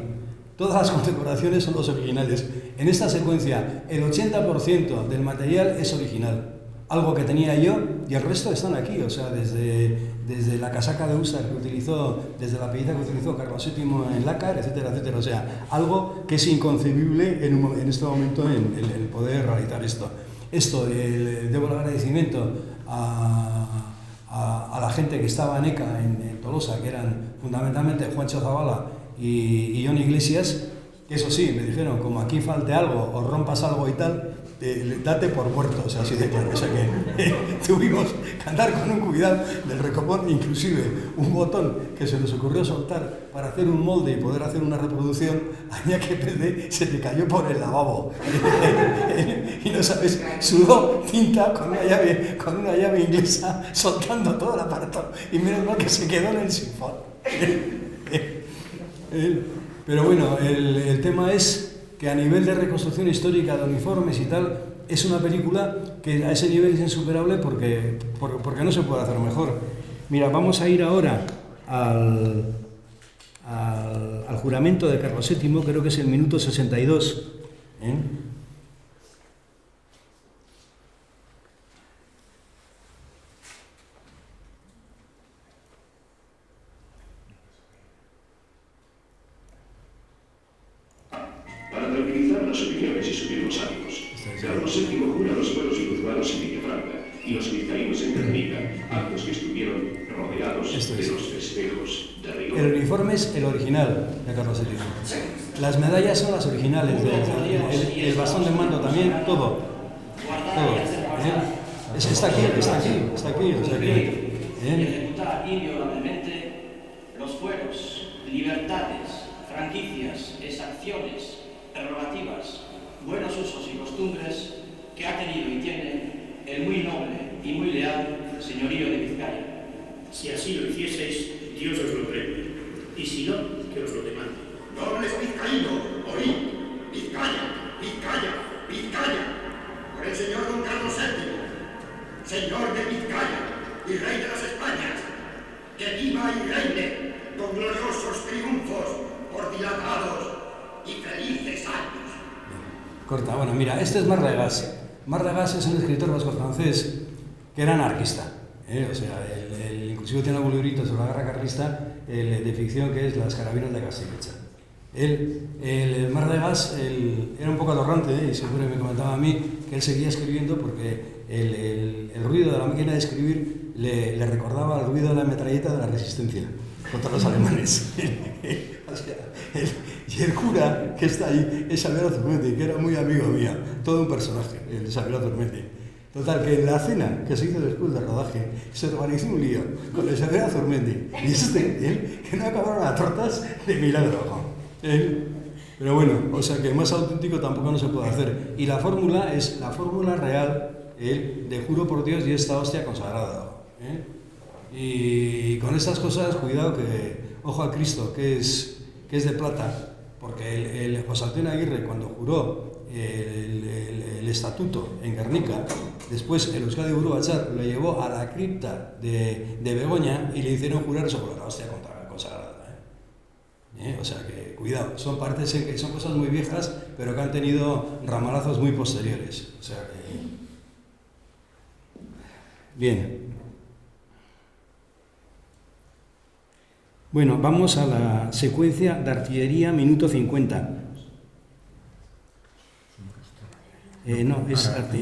B: Todas las condecoraciones son los originales. En esta secuencia, el 80% del material es original. Algo que tenía yo y el resto están aquí, o sea, desde la casaca de húsar que utilizó, desde la pellizca que utilizó Carlos VII en Lácar, etcétera, etcétera. O sea, algo que es inconcebible en este momento el poder realizar esto. Debo el agradecimiento a la gente que estaba en ECA, en Tolosa, que eran fundamentalmente Juancho Zavala y Jon Iglesias, que eso sí, me dijeron, como aquí falte algo o rompas algo y tal, date por muerto, o sea, así de claro. O sea que tuvimos que andar con un cuidado del recopón, inclusive un botón que se nos ocurrió soltar para hacer un molde y poder hacer una reproducción, aña que pende, se te cayó por el lavabo. Y no sabes, sudó tinta con una llave inglesa, soltando todo el aparato, y menos mal que se quedó en el sifón. Pero bueno, el tema es que a nivel de reconstrucción histórica de uniformes y tal, es una película que a ese nivel es insuperable porque no se puede hacer mejor. Mira, vamos a ir ahora al juramento de Carlos VII, creo que es el minuto 62.
D: Para tranquilizar las opiniones y subir los ánimos, Carlos VII jura los pueblos guipuzcoanos en Villafranca y los vizcaínos en Guernica, actos que estuvieron rodeados de los festejos de rigor.
B: El uniforme es el original de Carlos VII. Las medallas son las originales, el bastón de mando también, todo. Está aquí, o sea que...
E: ejecutar inviolablemente los fueros, libertades, franquicias, exacciones, prerrogativas, buenos usos y costumbres que ha tenido y tiene el muy noble y muy leal señorío de Vizcaya.
F: Si así lo hicieseis, Dios os lo premie, y si no, que os lo demande.
G: Nobles vizcaínos, oíd, Vizcaya, Vizcaya, Vizcaya, por el señor don Carlos VII, señor de Vizcaya y rey de las Españas, que viva y reine con gloriosos triunfos por dilatados y felices años.
B: Corta, bueno, mira, este es Marlagas. Marlagas es un escritor vasco-francés que era anarquista. O sea, inclusive tiene algún librito sobre la guerra carlista de ficción que es Las carabinas de Castillecha. El Marlagas era un poco atorrante y siempre me comentaba a mí que él seguía escribiendo porque el ruido de la máquina de escribir le recordaba al ruido de la metralleta de la resistencia contra los alemanes. O sea, y el cura que está ahí es Xavier Azurmendi, que era muy amigo mío, todo un personaje, el Xavier Azurmendi. Total, que en la cena que se hizo después del rodaje se organizó un lío con el Xavier Azurmendi y él, que no acabaron a tortas de milagro. Pero bueno, o sea que más auténtico tampoco no se puede hacer. Y la fórmula es la fórmula real de juro por Dios y esta hostia consagrada. Y con estas cosas, cuidado que, ojo a Cristo, que es de plata, porque el José Antonio Aguirre, cuando juró el estatuto en Guernica, Después el Euskadi Buru Batzar lo llevó a la cripta de Begoña y le hicieron jurar sobre la hostia consagrada. O sea que, cuidado, son cosas muy viejas, pero que han tenido ramalazos muy posteriores. O sea que... Bien. Bueno, vamos a la secuencia de artillería, minuto 50. No,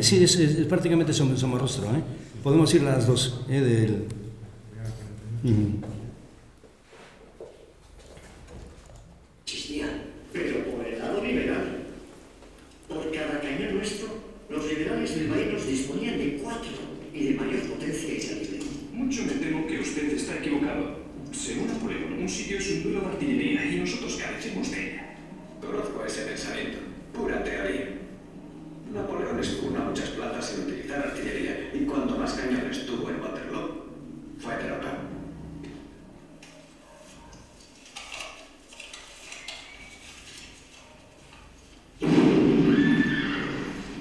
B: sí, es prácticamente Somorrostro, ¿eh? Podemos ir las dos, del...
C: Pero por el lado liberal, por cada cañón nuestro, los liberales bilbaínos disponían de 4 y de mayor potencia y calibre.
D: Mucho me temo que usted está equivocado. Según Napoleón, un sitio es un duelo de artillería y nosotros carecemos de ella.
H: Conozco ese pensamiento. Pura teoría. Napoleón expugnó muchas plazas sin utilizar artillería y cuanto más cañones tuvo en Waterloo, fue derrotado.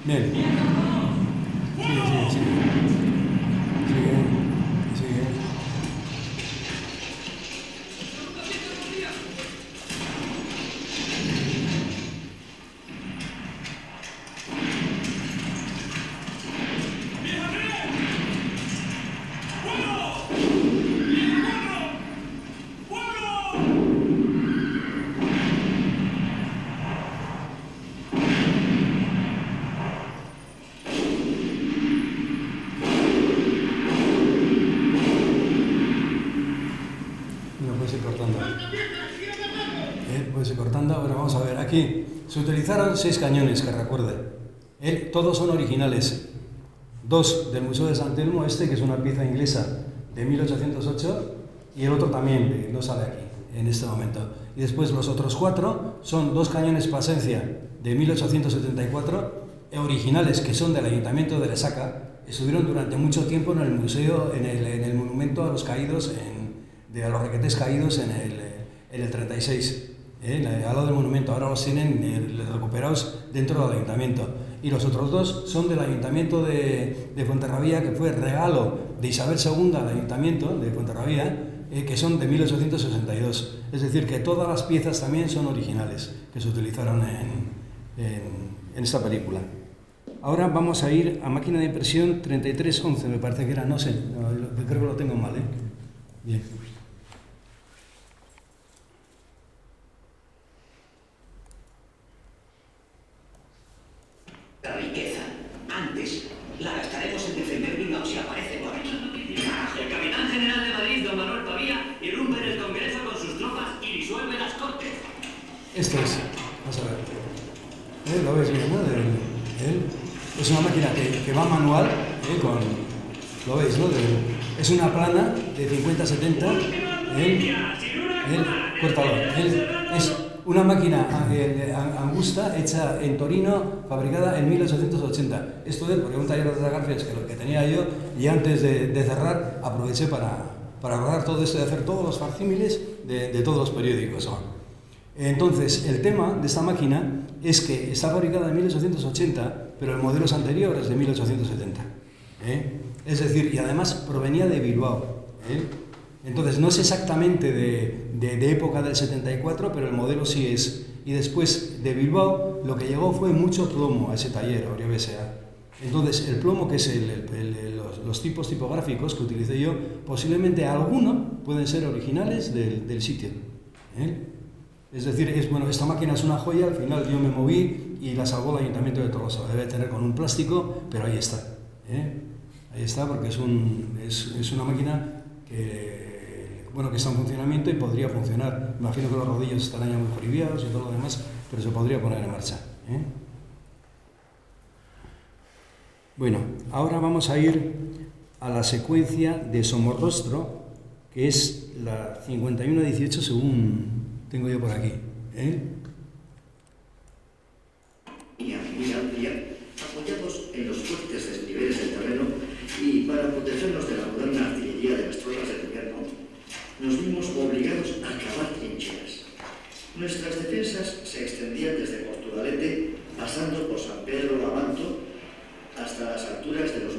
B: Bien. Sigue. Cortando, pero vamos a ver, aquí se utilizaron 6 cañones, que recuerde, todos son originales, 2 del Museo de San Telmo, que es una pieza inglesa de 1808, y el otro también, no sale aquí en este momento, y después los otros 4 son 2 cañones Plasencia de 1874, originales, que son del Ayuntamiento de Lesaca, estuvieron durante mucho tiempo en el museo, en el monumento a los caídos, a los requetés caídos en el 36. Al lado del monumento, ahora los tienen recuperados dentro del ayuntamiento. Y los otros 2 son del ayuntamiento de Fuenterrabía, que fue regalo de Isabel II al ayuntamiento de Fuenterrabía, que son de 1862. Es decir, que todas las piezas también son originales, que se utilizaron en esta película. Ahora vamos a ir a máquina de impresión 3311, me parece que era, no sé, creo que lo tengo mal, Bien.
C: La riqueza, antes, la gastaremos en defender Bilbao si aparece por aquí. El capitán general de Madrid, don Manuel Pavía, irrumpe en el Congreso con sus tropas y disuelve las Cortes.
B: Esto es, vamos a ver, lo ves bien, ¿no? Es una máquina que va manual, lo veis, ¿no? Es una plana de 50-70, córtalo, es una máquina angusta hecha en Torino, fabricada en 1880. Esto es porque un taller de Garfias que tenía yo, y antes de cerrar aproveché para rodar todo esto y hacer todos los facsímiles de todos los periódicos. Entonces, el tema de esta máquina es que está fabricada en 1880, pero el modelo es anterior, es de 1870. Es decir, y además provenía de Bilbao. Entonces, no es exactamente de época del 74, pero el modelo sí es. Y después de Bilbao, lo que llegó fue mucho plomo a ese taller, Oribe S.A. Entonces, el plomo, que es los tipos tipográficos que utilicé yo, posiblemente algunos pueden ser originales del sitio. Es decir, esta máquina es una joya, al final yo me moví y la salvó el Ayuntamiento de Tolosa. Debe tener con un plástico, pero ahí está. Ahí está, porque es una máquina que está en funcionamiento y podría funcionar. Me imagino que los rodillos estarán ya muy joribiados y todo lo demás, pero se podría poner en marcha. Bueno, ahora vamos a ir a la secuencia de Somorrostro, que es la 51-18 según tengo yo por aquí.
C: Y amplia, apoyados en los fuertes desniveles del terreno y para protegernos de la moderna artillería de las tropas del gobierno, nos vimos obligados a cavar trincheras. Nuestras defensas se extendían desde Portugalete, pasando por San Pedro Lavanto, hasta las alturas de los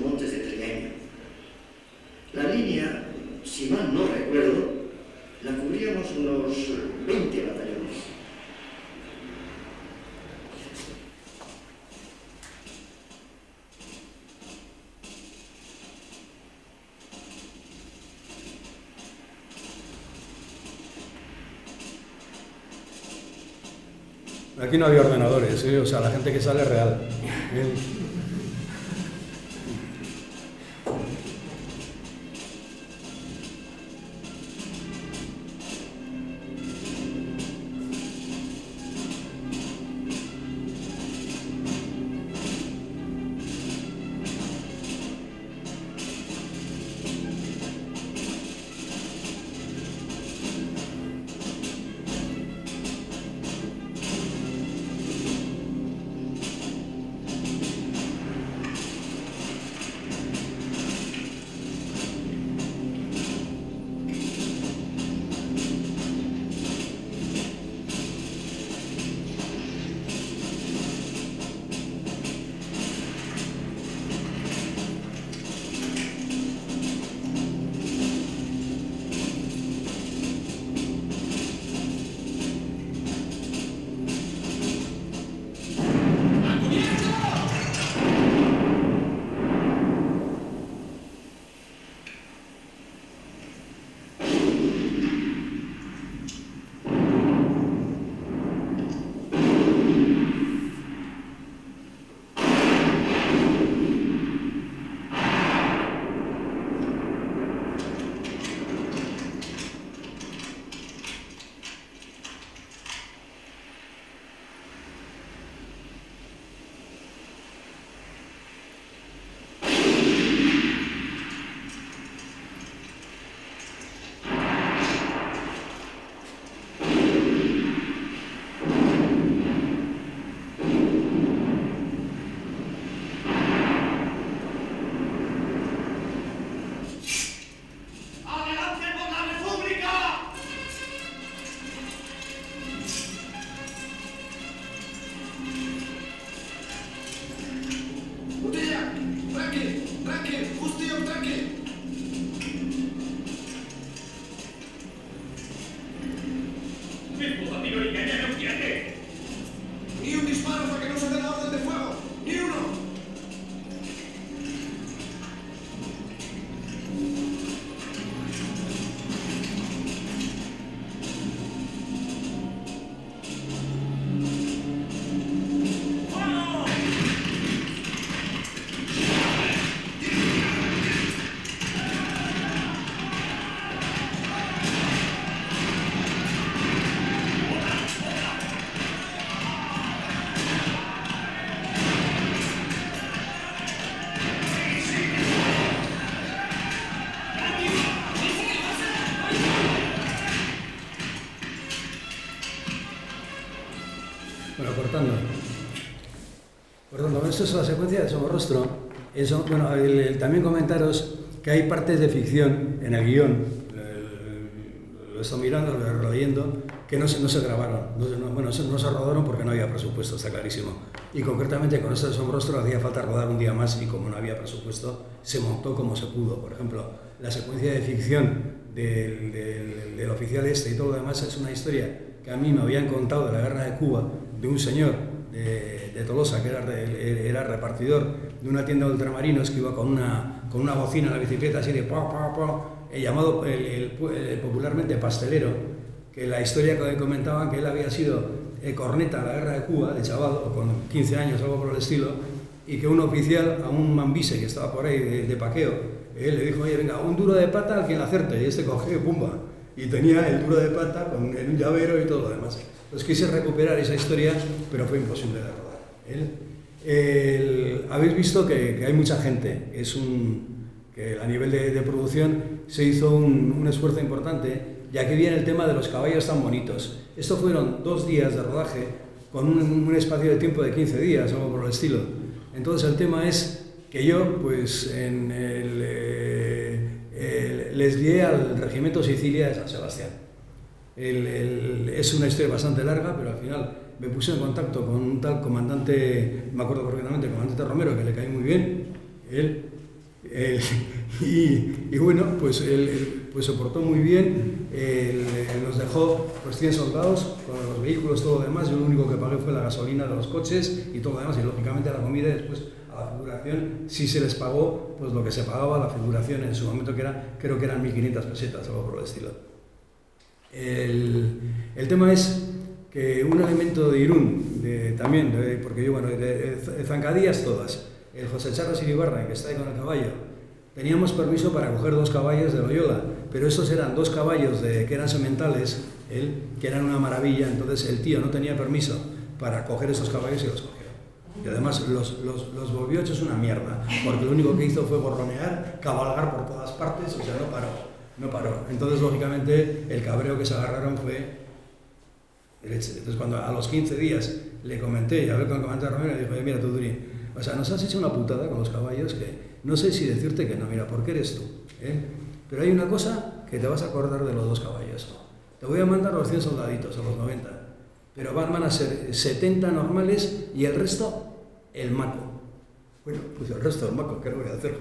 C: si mal no recuerdo, la cubríamos unos 20 batallones.
B: Aquí no había ordenadores, o sea, la gente que sale es real. Cortando, esto es la secuencia de Somorrostro. Bueno, también comentaros que hay partes de ficción en el guión, lo he estado mirando, lo he leyendo, que no se grabaron. No se rodaron porque no había presupuesto, está clarísimo. Y concretamente con esto de Somorrostro hacía falta rodar un día más y como no había presupuesto, se montó como se pudo. Por ejemplo, la secuencia de ficción del oficial este y todo lo demás es una historia que a mí me habían contado de la guerra de Cuba, de un señor de Tolosa que era repartidor de una tienda de ultramarinos que iba con una bocina en la bicicleta así de llamado popularmente pastelero, que la historia que comentaban que él había sido corneta en la guerra de Cuba, de chaval, o con 15 años, algo por el estilo, y que un oficial, a un mambise que estaba por ahí de paqueo, él le dijo, oye, venga, un duro de pata al que la acerte, y este cogió, pumba, y tenía el duro de pata en un llavero y todo lo demás. Entonces quise recuperar esa historia, pero fue imposible de rodar. Habéis visto que hay mucha gente, que a nivel de producción se hizo un esfuerzo importante, y aquí viene el tema de los caballos tan bonitos. Esto fueron 2 días de rodaje con un espacio de tiempo de 15 días, algo por el estilo. Entonces el tema es que yo, pues, les guié al Regimiento Sicilia de San Sebastián. Es una historia bastante larga, pero al final me puse en contacto con un tal comandante, me acuerdo perfectamente, el comandante Romero, que le caí muy bien. Y bueno, pues él pues soportó muy bien, nos dejó pues 100 soldados con los vehículos, todo lo demás. Yo lo único que pagué fue la gasolina de los coches y todo lo demás, y lógicamente la comida, y después a la figuración sí se les pagó pues lo que se pagaba a la figuración en su momento, que creo que eran 1.500 pesetas, algo por el estilo. El tema es que un elemento de Irún, también, porque yo, bueno, de zancadillas todas, el José Charles Iribarra, que está ahí con el caballo, teníamos permiso para coger 2 caballos de Loyola, pero esos eran 2 caballos que eran sementales, que eran una maravilla. Entonces el tío no tenía permiso para coger esos caballos y los cogió. Y además los volvió hechos una mierda, porque lo único que hizo fue borronear, cabalgar por todas partes, o sea, no paró. Entonces, lógicamente, el cabreo que se agarraron fue leche. Entonces, cuando a los 15 días le comenté, y hablé con el comandante Romero, y dijo, mira tú, Durín, o sea, nos has hecho una putada con los caballos que no sé si decirte que no, mira, porque eres tú, pero hay una cosa que te vas a acordar de los 2 caballos. Te voy a mandar a los 100 soldaditos, a los 90, pero van a ser 70 normales y el resto, el maco. Bueno, pues el resto del maco, ¿qué le voy a hacer?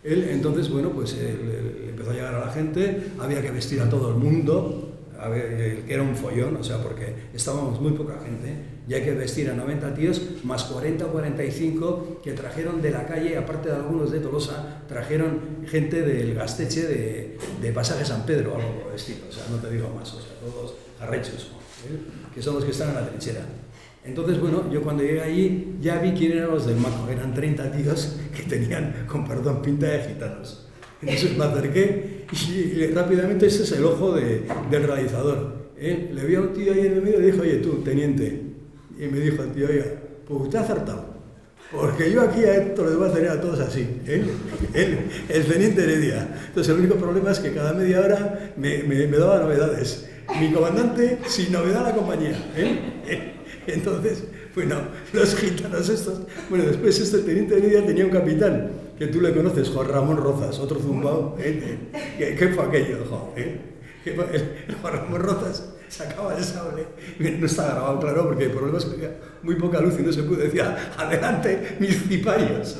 B: Entonces, bueno, pues empezó a llegar a la gente, había que vestir a todo el mundo, que era un follón, o sea, porque estábamos muy poca gente, y hay que vestir a 90 tíos, más 40 o 45 que trajeron de la calle, aparte de algunos de Tolosa, trajeron gente del Gasteche de Pasaje San Pedro, algo por el estilo, o sea, no te digo más, o sea, todos arrechos, que son los que están en la trinchera. Entonces, bueno, yo cuando llegué allí ya vi quién eran los del Maco, eran 30 tíos que tenían, con perdón, pinta de gitanos. Entonces me acerqué y rápidamente ese es el ojo del realizador. Le vi a un tío ahí en el medio y le dije, oye tú, teniente. Y me dijo el tío, oiga, pues usted ha acertado. Porque yo aquí a Héctor les voy a tener a todos así. El teniente Heredia. Entonces el único problema es que cada media hora me daba novedades. Mi comandante sin novedad a la compañía. Entonces, bueno, los gitanos estos... Bueno, después este teniente Heredia tenía un capitán, que tú le conoces, Juan Ramón Rozas, otro zumbao. ¿Qué fue aquello, el Juan Ramón Rozas sacaba el sable. No está grabado, claro, porque el problema es que había muy poca luz y no se pudo. Decía, adelante, mis cipayos.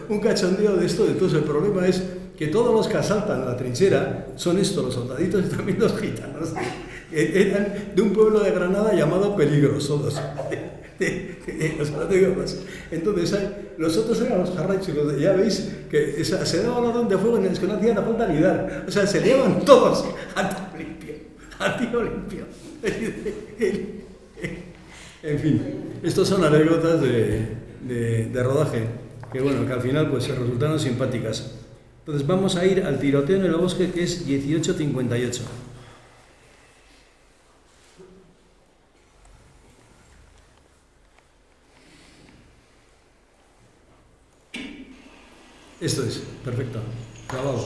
B: Un cachondeo de esto. Entonces, el problema es que todos los que asaltan la trinchera son estos, los soldaditos y también los gitanos. Eran de un pueblo de Granada llamado Peligros, todos. No te digo más. Entonces, los otros eran los jarrachos. Ya veis que se daba la orden de fuego en el que no hacían falta ni dar. O sea, se llevan todos a tiro limpio. En fin, estos son anécdotas de rodaje que, bueno, que al final pues se resultaron simpáticas. Entonces, vamos a ir al tiroteo en el bosque, que es 1858. Esto es, perfecto. Grabado.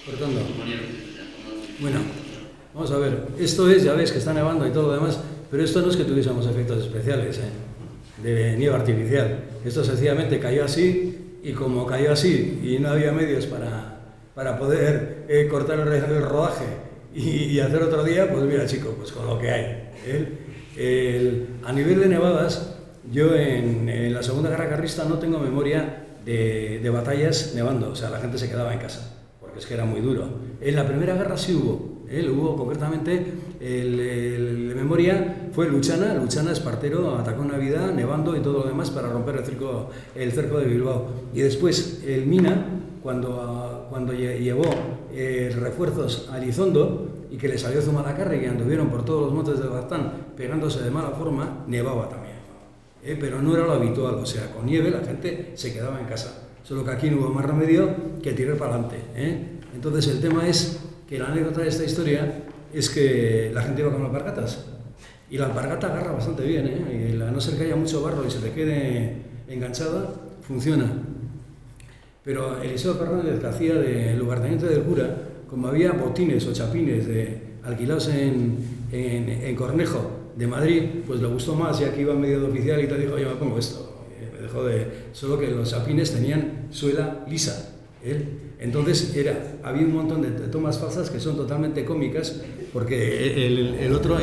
B: Cortando. Bueno, vamos a ver. Esto es, ya ves que está nevando y todo lo demás, pero esto no es que tuviésemos efectos especiales, de nieve artificial. Esto sencillamente cayó así, y como cayó así y no había medios para poder cortar el rodaje y hacer otro día, pues mira, chico, pues con lo que hay. A nivel de nevadas, yo en la Segunda Guerra Carlista no tengo memoria de batallas nevando, o sea, la gente se quedaba en casa, porque es que era muy duro. En la Primera Guerra sí hubo concretamente, de memoria, fue Luchana Espartero atacó Navidad, nevando y todo lo demás para romper el cerco de Bilbao. Y después el Mina, cuando llevó refuerzos a Elizondo y que le salió Zumalacárregui, que anduvieron por todos los montes de Baztán pegándose de mala forma, nevaba también. Pero no era lo habitual, o sea, con nieve la gente se quedaba en casa. Solo que aquí no hubo más remedio que tirar para adelante. Entonces el tema es que la anécdota de esta historia es que la gente iba con alpargatas. Y la alpargata agarra bastante bien, y a no ser que haya mucho barro y se te quede enganchada, funciona. Pero Eliseo Fernández, que hacía de lugarteniente del cura, como había botines o chapines alquilados en Cornejo de Madrid, pues le gustó más, ya que iba medio de oficial y te dijo, yo me pongo esto. Me dejó solo que los chapines tenían suela lisa. Entonces había un montón de tomas falsas que son totalmente cómicas, porque el otro,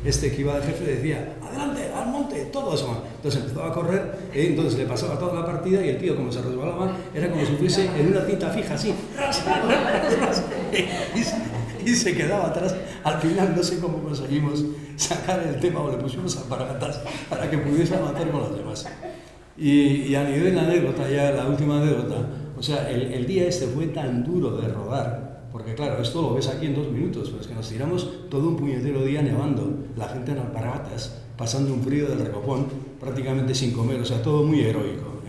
B: este que iba de jefe, decía, adelante, al monte, todos. Entonces empezó a correr, entonces le pasaba toda la partida y el tío, como se resbalaba, era como si fuese en una cinta fija, así, y se quedaba atrás. Al final no sé cómo conseguimos sacar el tema o le pusimos alpargatas para que pudiese avanzar con los demás. Y a nivel de anécdota, ya la última anécdota, o sea, el día este fue tan duro de rodar, porque claro, esto lo ves aquí en 2 minutos, pero es que nos tiramos todo un puñetero día nevando, la gente en alpargatas, pasando un frío del recopón, prácticamente sin comer, o sea, todo muy heroico.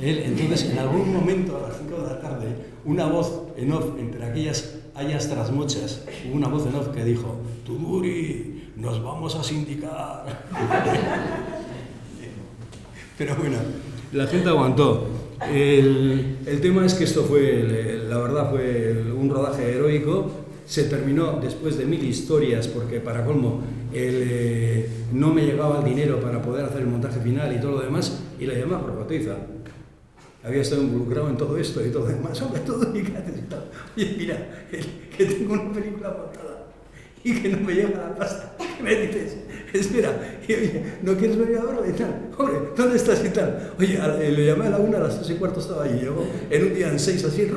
B: Entonces, en algún momento, a las 5 de la tarde, una voz en off, entre aquellas hayas trasmochas, hubo una voz en off que dijo, Tuduri, nos vamos a sindicar. Pero bueno, la gente aguantó. El tema es que esto fue, la verdad, fue un rodaje heroico. Se terminó después de 1000 historias, porque para colmo no me llegaba el dinero para poder hacer el montaje final y todo lo demás, y la llamaba por Oteiza. Había estado involucrado en todo esto y todo lo demás, sobre todo, y que haces tal. Oye, mira, que tengo una película montada y que no me llega la pasta. ¿Qué me dices? Espera, y, oye, ¿no quieres venir a verlo? Y tal, hombre, ¿dónde estás y tal? Oye, le llamé a la 1, a las 3:15 estaba allí, llegó en un día en 6 así,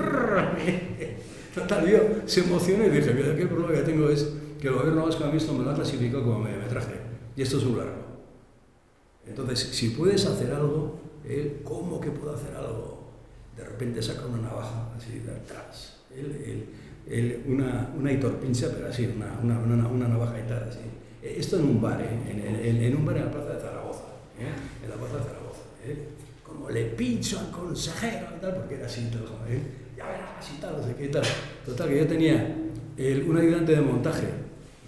B: total, yo se emocionó y dije, mira, aquí el problema que tengo es que el gobierno vasco a mí esto me lo ha clasificado como metraje, y esto es un largo. Entonces, si puedes hacer algo, ¿cómo que puedo hacer algo? De repente saca una navaja así de atrás, una hitorpincha, pero así, una navaja y tal, así. Esto en un bar, en un bar en la plaza de Zaragoza, en la plaza de Zaragoza, como le pincho al consejero y tal, porque era así todo, ya verás y tal, no sé qué tal. Total, que yo tenía un ayudante de montaje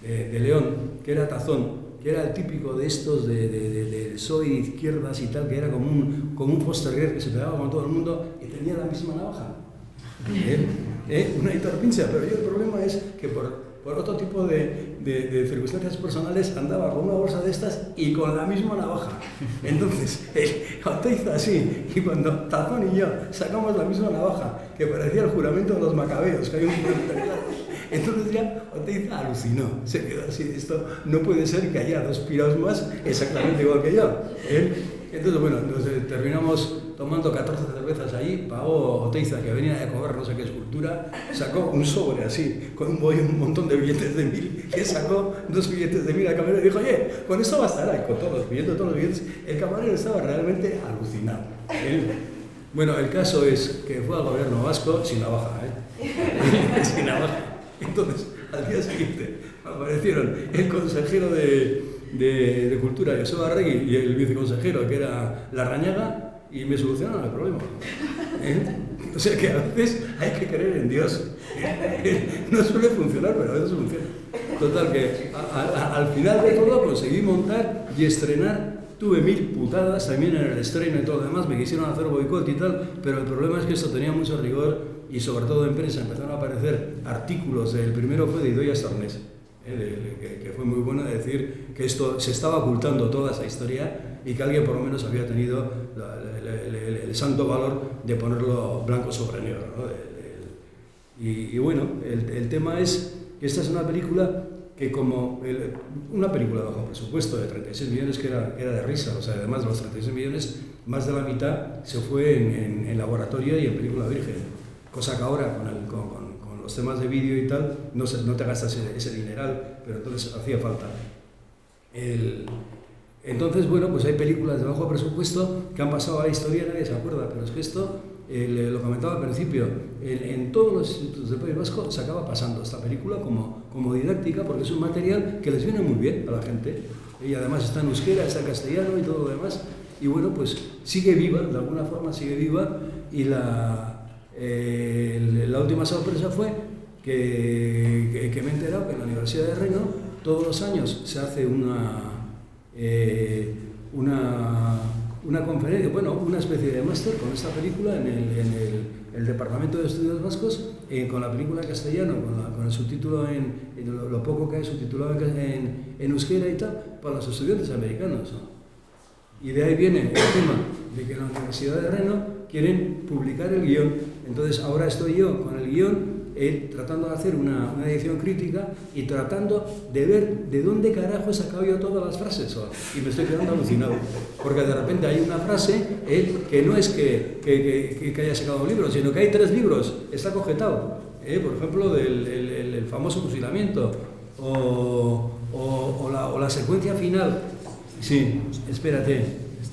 B: de León, que era Tazón, que era el típico de estos de soy izquierdas y tal, que era como un Foster que se pegaba con todo el mundo y tenía la misma navaja. Una hitorpincha, pero yo el problema es que por otro tipo de circunstancias personales andaba con una bolsa de estas y con la misma navaja. Entonces, Oteiza así, y cuando Tazón y yo sacamos la misma navaja, que parecía el juramento de los macabeos, que hay un juramento. Entonces ya Oteiza alucinó, se quedó así, esto no puede ser que haya 2 piraos más exactamente igual que yo. Entonces, bueno, terminamos tomando 14 cervezas allí, pagó Oteiza, que venía a cobrar no sé qué escultura, sacó un sobre así, con un montón de billetes de 1000, que sacó 2 billetes de 1000 al camarero y dijo, oye, con esto bastará, y con todos los billetes, el camarero estaba realmente alucinado. Bueno, el caso es que fue al gobierno vasco sin navaja, sin navaja. Entonces, al día siguiente aparecieron el consejero de Cultura, Joseba Arregui, y el viceconsejero, que era Larrañaga, y me solucionaron el problema. O sea que a veces hay que creer en Dios. No suele funcionar, pero a veces funciona. Total, que al final de todo conseguí montar y estrenar tuve 1000 putadas también en el estreno y todo lo demás, me quisieron hacer boicot y tal, pero el problema es que esto tenía mucho rigor y sobre todo en prensa empezaron a aparecer artículos, el primero fue de Idoia Sarnés, que fue muy bueno de decir que esto se estaba ocultando toda esa historia y que alguien por lo menos había tenido el santo valor de ponerlo blanco sobre negro, ¿no? Y bueno, el tema es que esta es una película que una película bajo presupuesto de 36 millones que era de risa, o sea, además de los 36 millones, más de la mitad se fue en laboratorio y en película virgen, cosa que ahora con los temas de vídeo y tal no te gastas ese dineral, pero entonces hacía falta. Entonces, bueno, pues hay películas de bajo presupuesto que han pasado a la historia y nadie se acuerda, pero es que esto, lo comentaba al principio, en todos los institutos del País Vasco se acaba pasando esta película como didáctica porque es un material que les viene muy bien a la gente y además está en euskera, está en castellano y todo lo demás y bueno, pues sigue viva, de alguna forma sigue viva y la última sorpresa fue que me he enterado que en la Universidad de Reno todos los años se hace una conferencia, bueno, una especie de máster con esta película en el Departamento de Estudios Vascos, con la película en castellano, con el subtítulo lo poco que hay subtitulado en euskera y tal, para los estudiantes americanos, ¿no? Y de ahí viene el tema de que en la Universidad de Reno quieren publicar el guión. Entonces ahora estoy yo con el guión tratando de hacer una edición crítica y tratando de ver de dónde carajo he sacado yo todas las frases. Y me estoy quedando alucinado. Porque de repente hay una frase que no es que haya sacado un libro, sino que hay 3 libros. Está cogetado. Por ejemplo, el famoso fusilamiento o la secuencia final. Sí, espérate.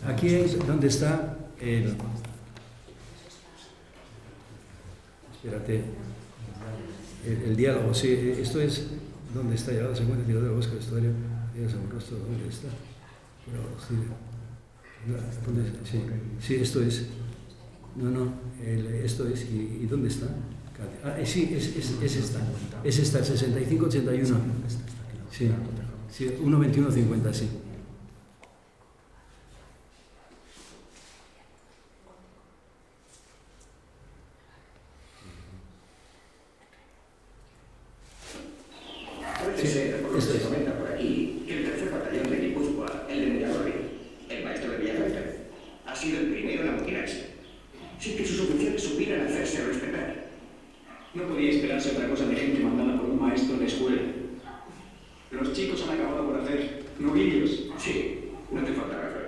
B: Aquí es donde está espérate. El diálogo, sí, esto es donde está ya la secuencia tirada del bosque vestuario, ¿dónde está? Sí, esto es. Esto es, ¿y dónde está? Sí, es esta, el 65-81. Sí, 1-21-50, sí.
H: Se comenta por aquí que el tercer batallón de Guipúzcoa, el de Muñagorri, el maestro de Villafranca, ha sido el primero en amotinarse, sin que sus oficiales supieran hacerse respetar.
I: No podía esperarse otra cosa de gente mandada por un maestro de escuela. Los chicos han acabado por hacer novillos.
H: Sí, no te falta razón.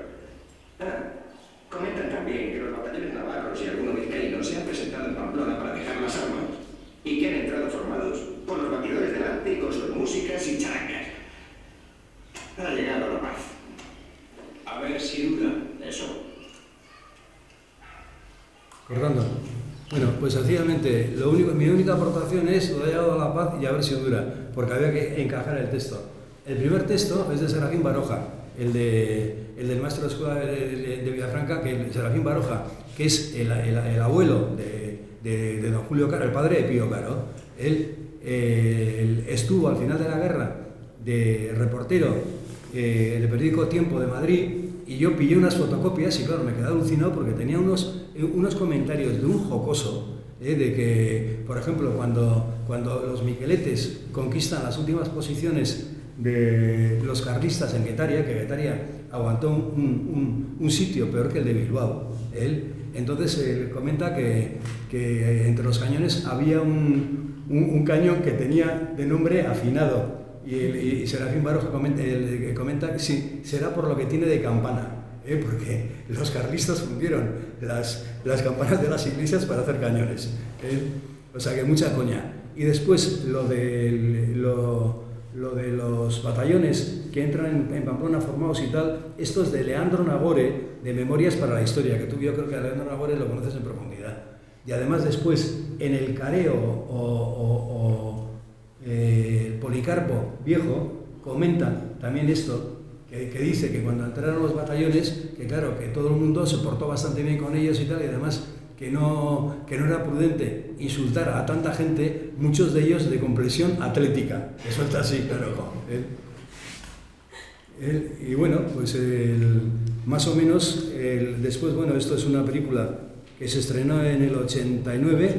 H: Comentan también que los batallones navarros y algunos vizcaínos se han presentado en Pamplona para dejar las armas y que han entrado formados por los batidores delante y con sus músicas y charangas. Ha llegado la paz.
I: A ver si dura.
H: Eso.
B: Cortando. Bueno, pues sencillamente, mi única aportación es lo de llegado a la paz y a ver si dura, porque había que encajar el texto. El primer texto es de Serafín Baroja, el del maestro de escuela de Villafranca, que Serafín Baroja, que es el abuelo de don Julio Caro, el padre de Pío Caro. Él estuvo al final de la guerra de reportero en el periódico Tiempo de Madrid y yo pillé unas fotocopias y claro, me quedé alucinado porque tenía unos comentarios de un jocoso, de que, por ejemplo, cuando los miqueletes conquistan las últimas posiciones de los carlistas en Guetaria, que Guetaria aguantó un sitio peor que el de Bilbao, entonces comenta que entre los cañones había un cañón que tenía de nombre Afinado y Serafín Baroja comenta que sí, será por lo que tiene de campana, porque los carlistas fundieron las campanas de las iglesias para hacer cañones, o sea que mucha coña. Y después lo de los batallones que entran en Pamplona formados y tal, esto es de Leandro Nagore, de Memorias para la Historia, que yo creo que a Leandro Nagore lo conoces en profundidad. Y además después, en el Careo el Policarpo Viejo comenta también esto, que dice que cuando entraron los batallones, que claro, que todo el mundo se portó bastante bien con ellos y tal, y además que no era prudente insultar a tanta gente, muchos de ellos de complexión atlética. Eso está así, claro. Y bueno, pues más o menos, después, bueno, esto es una película que se estrenó en el 89,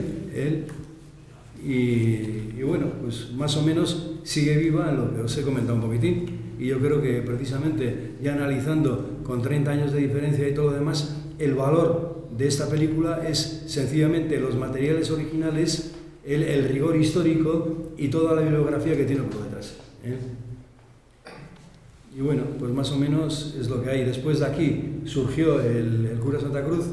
B: y bueno, pues más o menos sigue viva en lo que os he comentado un poquitín. Y yo creo que precisamente, ya analizando con 30 años de diferencia y todo lo demás, el valor de esta película es sencillamente los materiales originales, el rigor histórico y toda la bibliografía que tiene por detrás. Y bueno, pues más o menos es lo que hay. Después de aquí surgió el Cura Santa Cruz,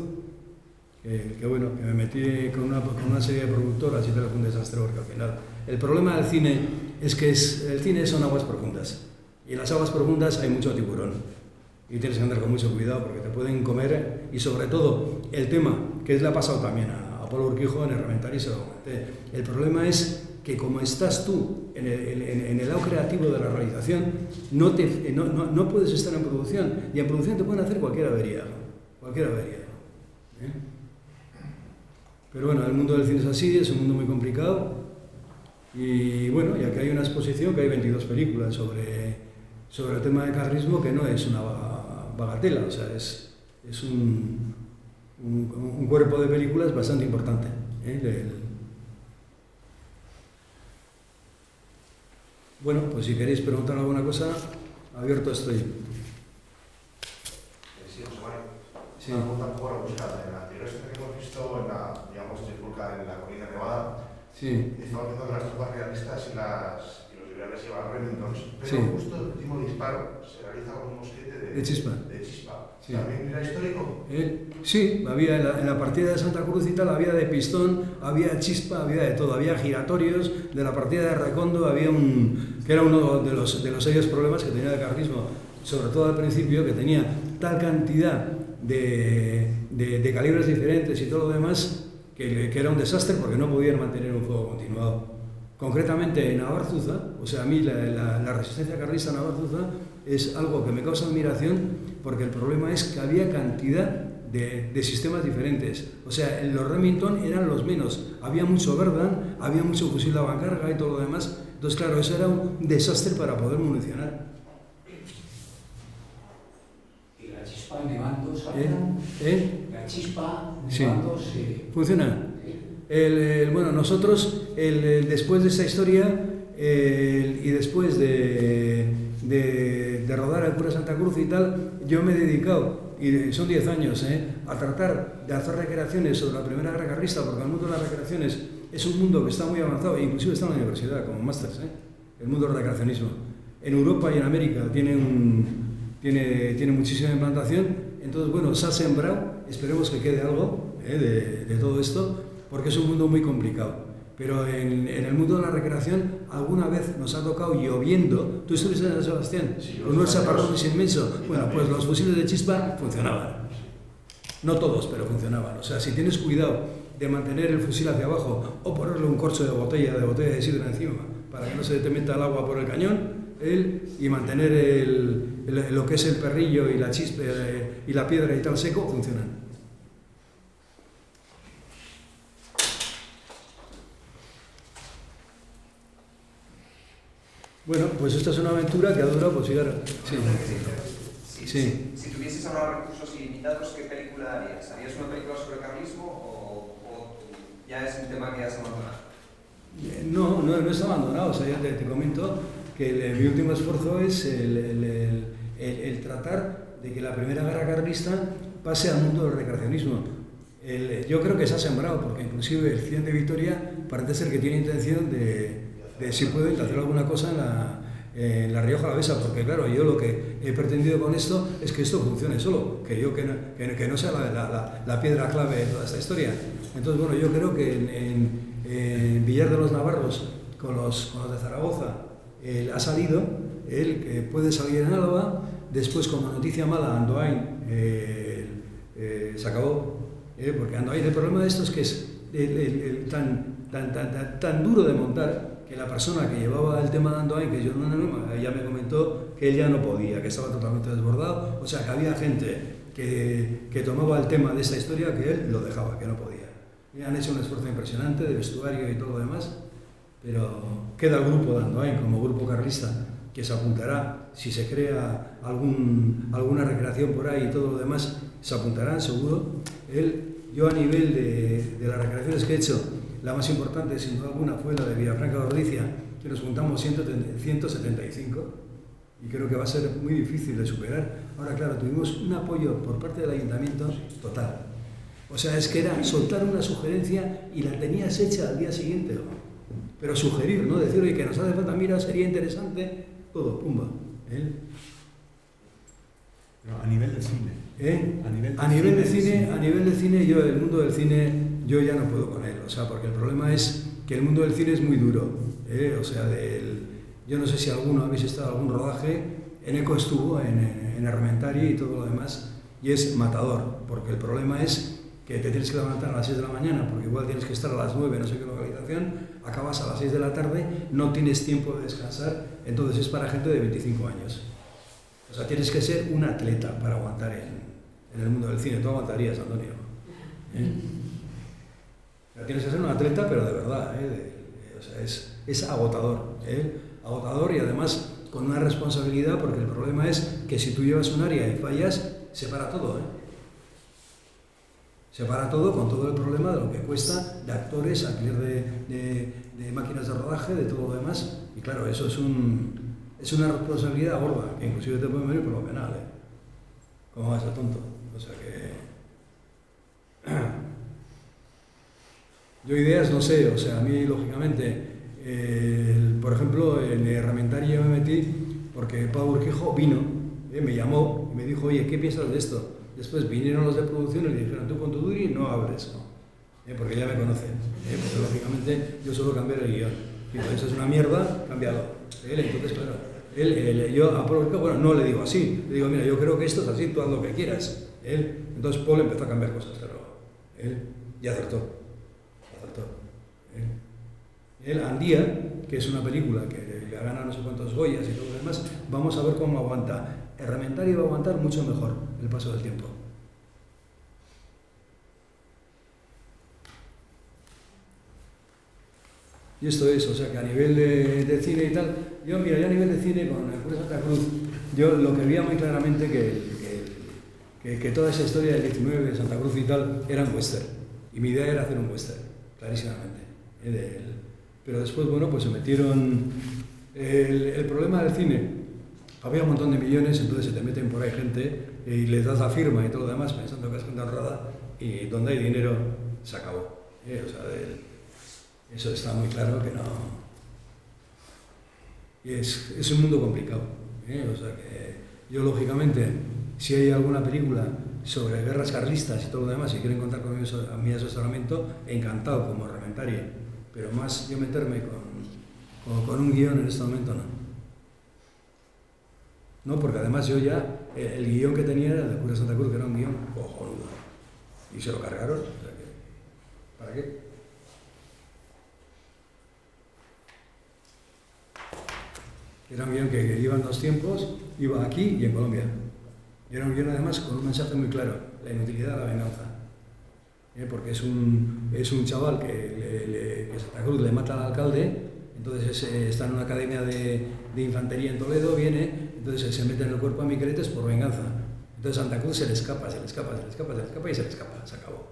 B: que bueno, que me metí con una serie de productoras y tal, fue un desastre, porque al final el problema del cine es que el cine son aguas profundas, y en las aguas profundas hay mucho tiburón y tienes que andar con mucho cuidado porque te pueden comer. Y sobre todo el tema que le ha pasado también a Polo Urquijo en Herramental, se lo comenté. El problema es que como estás tú en el lado creativo de la realización, no puedes estar en producción, y en producción te pueden hacer cualquier avería. Pero bueno, el mundo del cine es así, es un mundo muy complicado. Y bueno, ya que hay una exposición, que hay 22 películas sobre el tema de carlismo, que no es una bagatela, o sea, es un cuerpo de películas bastante importante. Bueno, pues si queréis preguntar alguna cosa, abierto estoy.
J: Sí, José Mario.
B: Sí.
J: Una pregunta un poco rebuscada. En la anterior escena que hemos visto en la, digamos, trifulca en la colina nevada,
B: sí,
J: estamos viendo que las tropas realistas y los liberales llevan Remingtons, pero
B: sí,
J: justo el último disparo se realiza con un mosquete de chispa.
B: Sí.
J: ¿También era histórico?
B: Sí, había en la partida de Santa Cruz y tal, había de pistón, había chispa, había de todo, había giratorios. De la partida de Recondo había que era uno de los serios problemas que tenía el carlismo, sobre todo al principio, que tenía tal cantidad de calibres diferentes y todo lo demás, que era un desastre porque no podían mantener un fuego continuado. Concretamente en Navarzuza, o sea, a mí la resistencia carlista en Navarzuza es algo que me causa admiración, porque el problema es que había cantidad de sistemas diferentes. O sea, los Remington eran los menos. Había mucho Verdan, había mucho fusil de avancarga y todo lo demás. Entonces, claro, eso era un desastre para poder municionar.
K: ¿Y la chispa nevando La chispa nevando sí.
B: ¿Funciona? Bueno, nosotros, después de esa historia, y después de rodar el Cura Santa Cruz y tal, yo me he dedicado, y son 10 años, a tratar de hacer recreaciones sobre la Primera Guerra Carlista, porque el mundo de las recreaciones es un mundo que está muy avanzado, e inclusive está en la universidad como másters, el mundo del recreacionismo. En Europa y en América tiene muchísima implantación. Entonces, bueno, se ha sembrado, esperemos que quede algo de todo esto, porque es un mundo muy complicado. Pero en el mundo de la recreación, alguna vez nos ha tocado lloviendo. ¿Tú estuviste en San Sebastián?
J: Sí,
B: con unos chaparrones inmensos. Bueno, pues los fusiles de chispa funcionaban. No todos, pero funcionaban. O sea, si tienes cuidado de mantener el fusil hacia abajo o ponerle un corcho de botella de sidra encima para que no se te meta el agua por el cañón, y mantener lo que es el perrillo y la chispa y la piedra y tal seco, funcionan. Bueno, pues esta es una aventura que ha durado, pues ahora. Sí.
L: Si tuvieses ahora recursos ilimitados, ¿qué película harías? ¿Harías una película sobre el carlismo o ya es un tema que has abandonado?
B: No está abandonado. O sea, ya te comento que mi último esfuerzo es el tratar de que la Primera Guerra Carlista pase al mundo del recreacionismo. Yo creo que se ha sembrado, porque inclusive el CIEN de Vitoria parece ser que tiene intención de si puede hacer alguna cosa en la Rioja Alavesa, porque claro, yo lo que he pretendido con esto es que esto funcione solo, que no sea la piedra clave de toda esta historia. Entonces, bueno, yo creo que en Villar de los Navarros, con los de Zaragoza, ha salido, que puede salir en Álava. Después, como noticia mala, Andoain se acabó, porque Andoain, el problema de esto es que es tan duro de montar, que la persona que llevaba el tema de Andoain, que yo ya me comentó que él ya no podía, que estaba totalmente desbordado. O sea, que había gente que tomaba el tema de esta historia, que él lo dejaba, que no podía. Y han hecho un esfuerzo impresionante de vestuario y todo lo demás, pero queda el grupo de Andoain como grupo carlista, que se apuntará, si se crea alguna recreación por ahí y todo lo demás, se apuntarán seguro. Yo a nivel de las recreaciones que he hecho, la más importante sin duda alguna fue la de Villafranca de Ordizia, que nos juntamos 175 y creo que va a ser muy difícil de superar. Ahora claro, tuvimos un apoyo por parte del ayuntamiento total. O sea, es que era soltar una sugerencia y la tenías hecha al día siguiente, ¿no? Pero sugerir, ¿no? Decir, oye, que nos hace falta, mira, sería interesante, todo, pumba.
A: A nivel de cine.
B: A nivel de cine, yo, el mundo del cine, yo ya no puedo con él. O sea, porque el problema es que el mundo del cine es muy duro. O sea, yo no sé si alguno habéis estado en algún rodaje, en ECO estuvo, en Armentari y todo lo demás, y es matador, porque el problema es que te tienes que levantar a las 6 de la mañana, porque igual tienes que estar a las 9, no sé qué localización, acabas a las 6 de la tarde, no tienes tiempo de descansar, entonces es para gente de 25 años. O sea, tienes que ser un atleta para aguantar en el mundo del cine. Tú aguantarías, Antonio. O sea, tienes que ser un atleta, pero de verdad. O sea, es agotador. Agotador y además con una responsabilidad, porque el problema es que si tú llevas un área y fallas, se para todo. Se para todo con todo el problema de lo que cuesta, de actores, alquiler de máquinas de rodaje, de todo lo demás. Y claro, eso es una responsabilidad gorda, que inclusive te puede venir por lo penal, ¿Cómo vas a tonto? O sea que... Yo ideas no sé, o sea, a mí lógicamente, por ejemplo, en Herramientaria yo me metí porque Pau Urquijo vino, me llamó y me dijo, oye, ¿qué piensas de esto? Después vinieron los de producción y le dijeron, tú con tu Duri no abres, ¿no? Porque ya me conocen, porque lógicamente yo suelo cambiar el guión. Digo, eso es una mierda, cámbialo. Entonces, claro, yo a Paul, bueno, no le digo así, le digo, mira, yo creo que esto es así, tú haz lo que quieras. Entonces Paul empezó a cambiar cosas, pero y acertó. Andía, que es una película que le ha ganado no sé cuántos Goyas y todo lo demás, vamos a ver cómo aguanta. Herramientaria va a aguantar mucho mejor el paso del tiempo. Y esto es, o sea que a nivel de cine y tal, yo a nivel de cine con el Cura Santa Cruz, yo lo que veía muy claramente que toda esa historia del 19 de Santa Cruz y tal era un western. Y mi idea era hacer un western, clarísimamente. Pero después, bueno, pues se metieron... El problema del cine, había un montón de millones, entonces se te meten por ahí gente y les das la firma y todo lo demás pensando que es gente honrada y donde hay dinero se acabó. O sea, eso está muy claro que no... Y es un mundo complicado. O sea que yo, lógicamente, si hay alguna película sobre guerras carlistas y todo lo demás, si quieren contar conmigo a mi asesoramiento, encantado como Herramientaria. Pero más yo meterme con un guión en este momento no. No, porque además yo ya, el guión que tenía era el de Cura Santa Cruz, que era un guión cojonudo. Y se lo cargaron. O sea que, ¿para qué? Era un guión que iba en dos tiempos, iba aquí y en Colombia. Y era un guión además con un mensaje muy claro, la inutilidad de la venganza. Porque es un chaval que Santa Cruz le mata al alcalde, entonces está en una academia de infantería en Toledo, viene, entonces se mete en el cuerpo a Migueletes por venganza. Entonces Santa Cruz se le escapa y se le escapa, se acabó.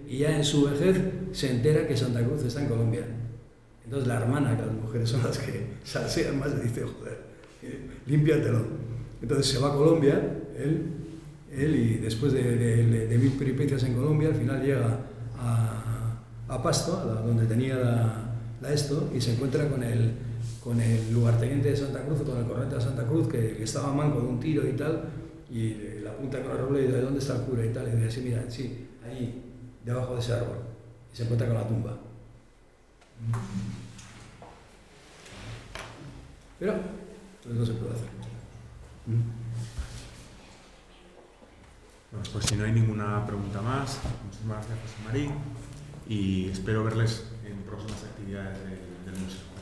B: Y ya en su vejez se entera que Santa Cruz está en Colombia. Entonces la hermana, que las mujeres son las que salsean más, le dice, joder, límpiatelo. Entonces se va a Colombia, él y después de mil peripecias en Colombia, al final llega a Pasto, donde tenía esto, y se encuentra con el lugarteniente de Santa Cruz, con el corneta de Santa Cruz, que estaba manco de un tiro y tal, y le apunta con el roble y dice, ¿dónde está el cura? Y tal, y dice, sí, mira, sí, ahí, debajo de ese árbol. Y se encuentra con la tumba. Pero no se puede hacer.
A: Bueno, pues si no hay ninguna pregunta más, muchísimas gracias, José María, y espero verles en próximas actividades del museo.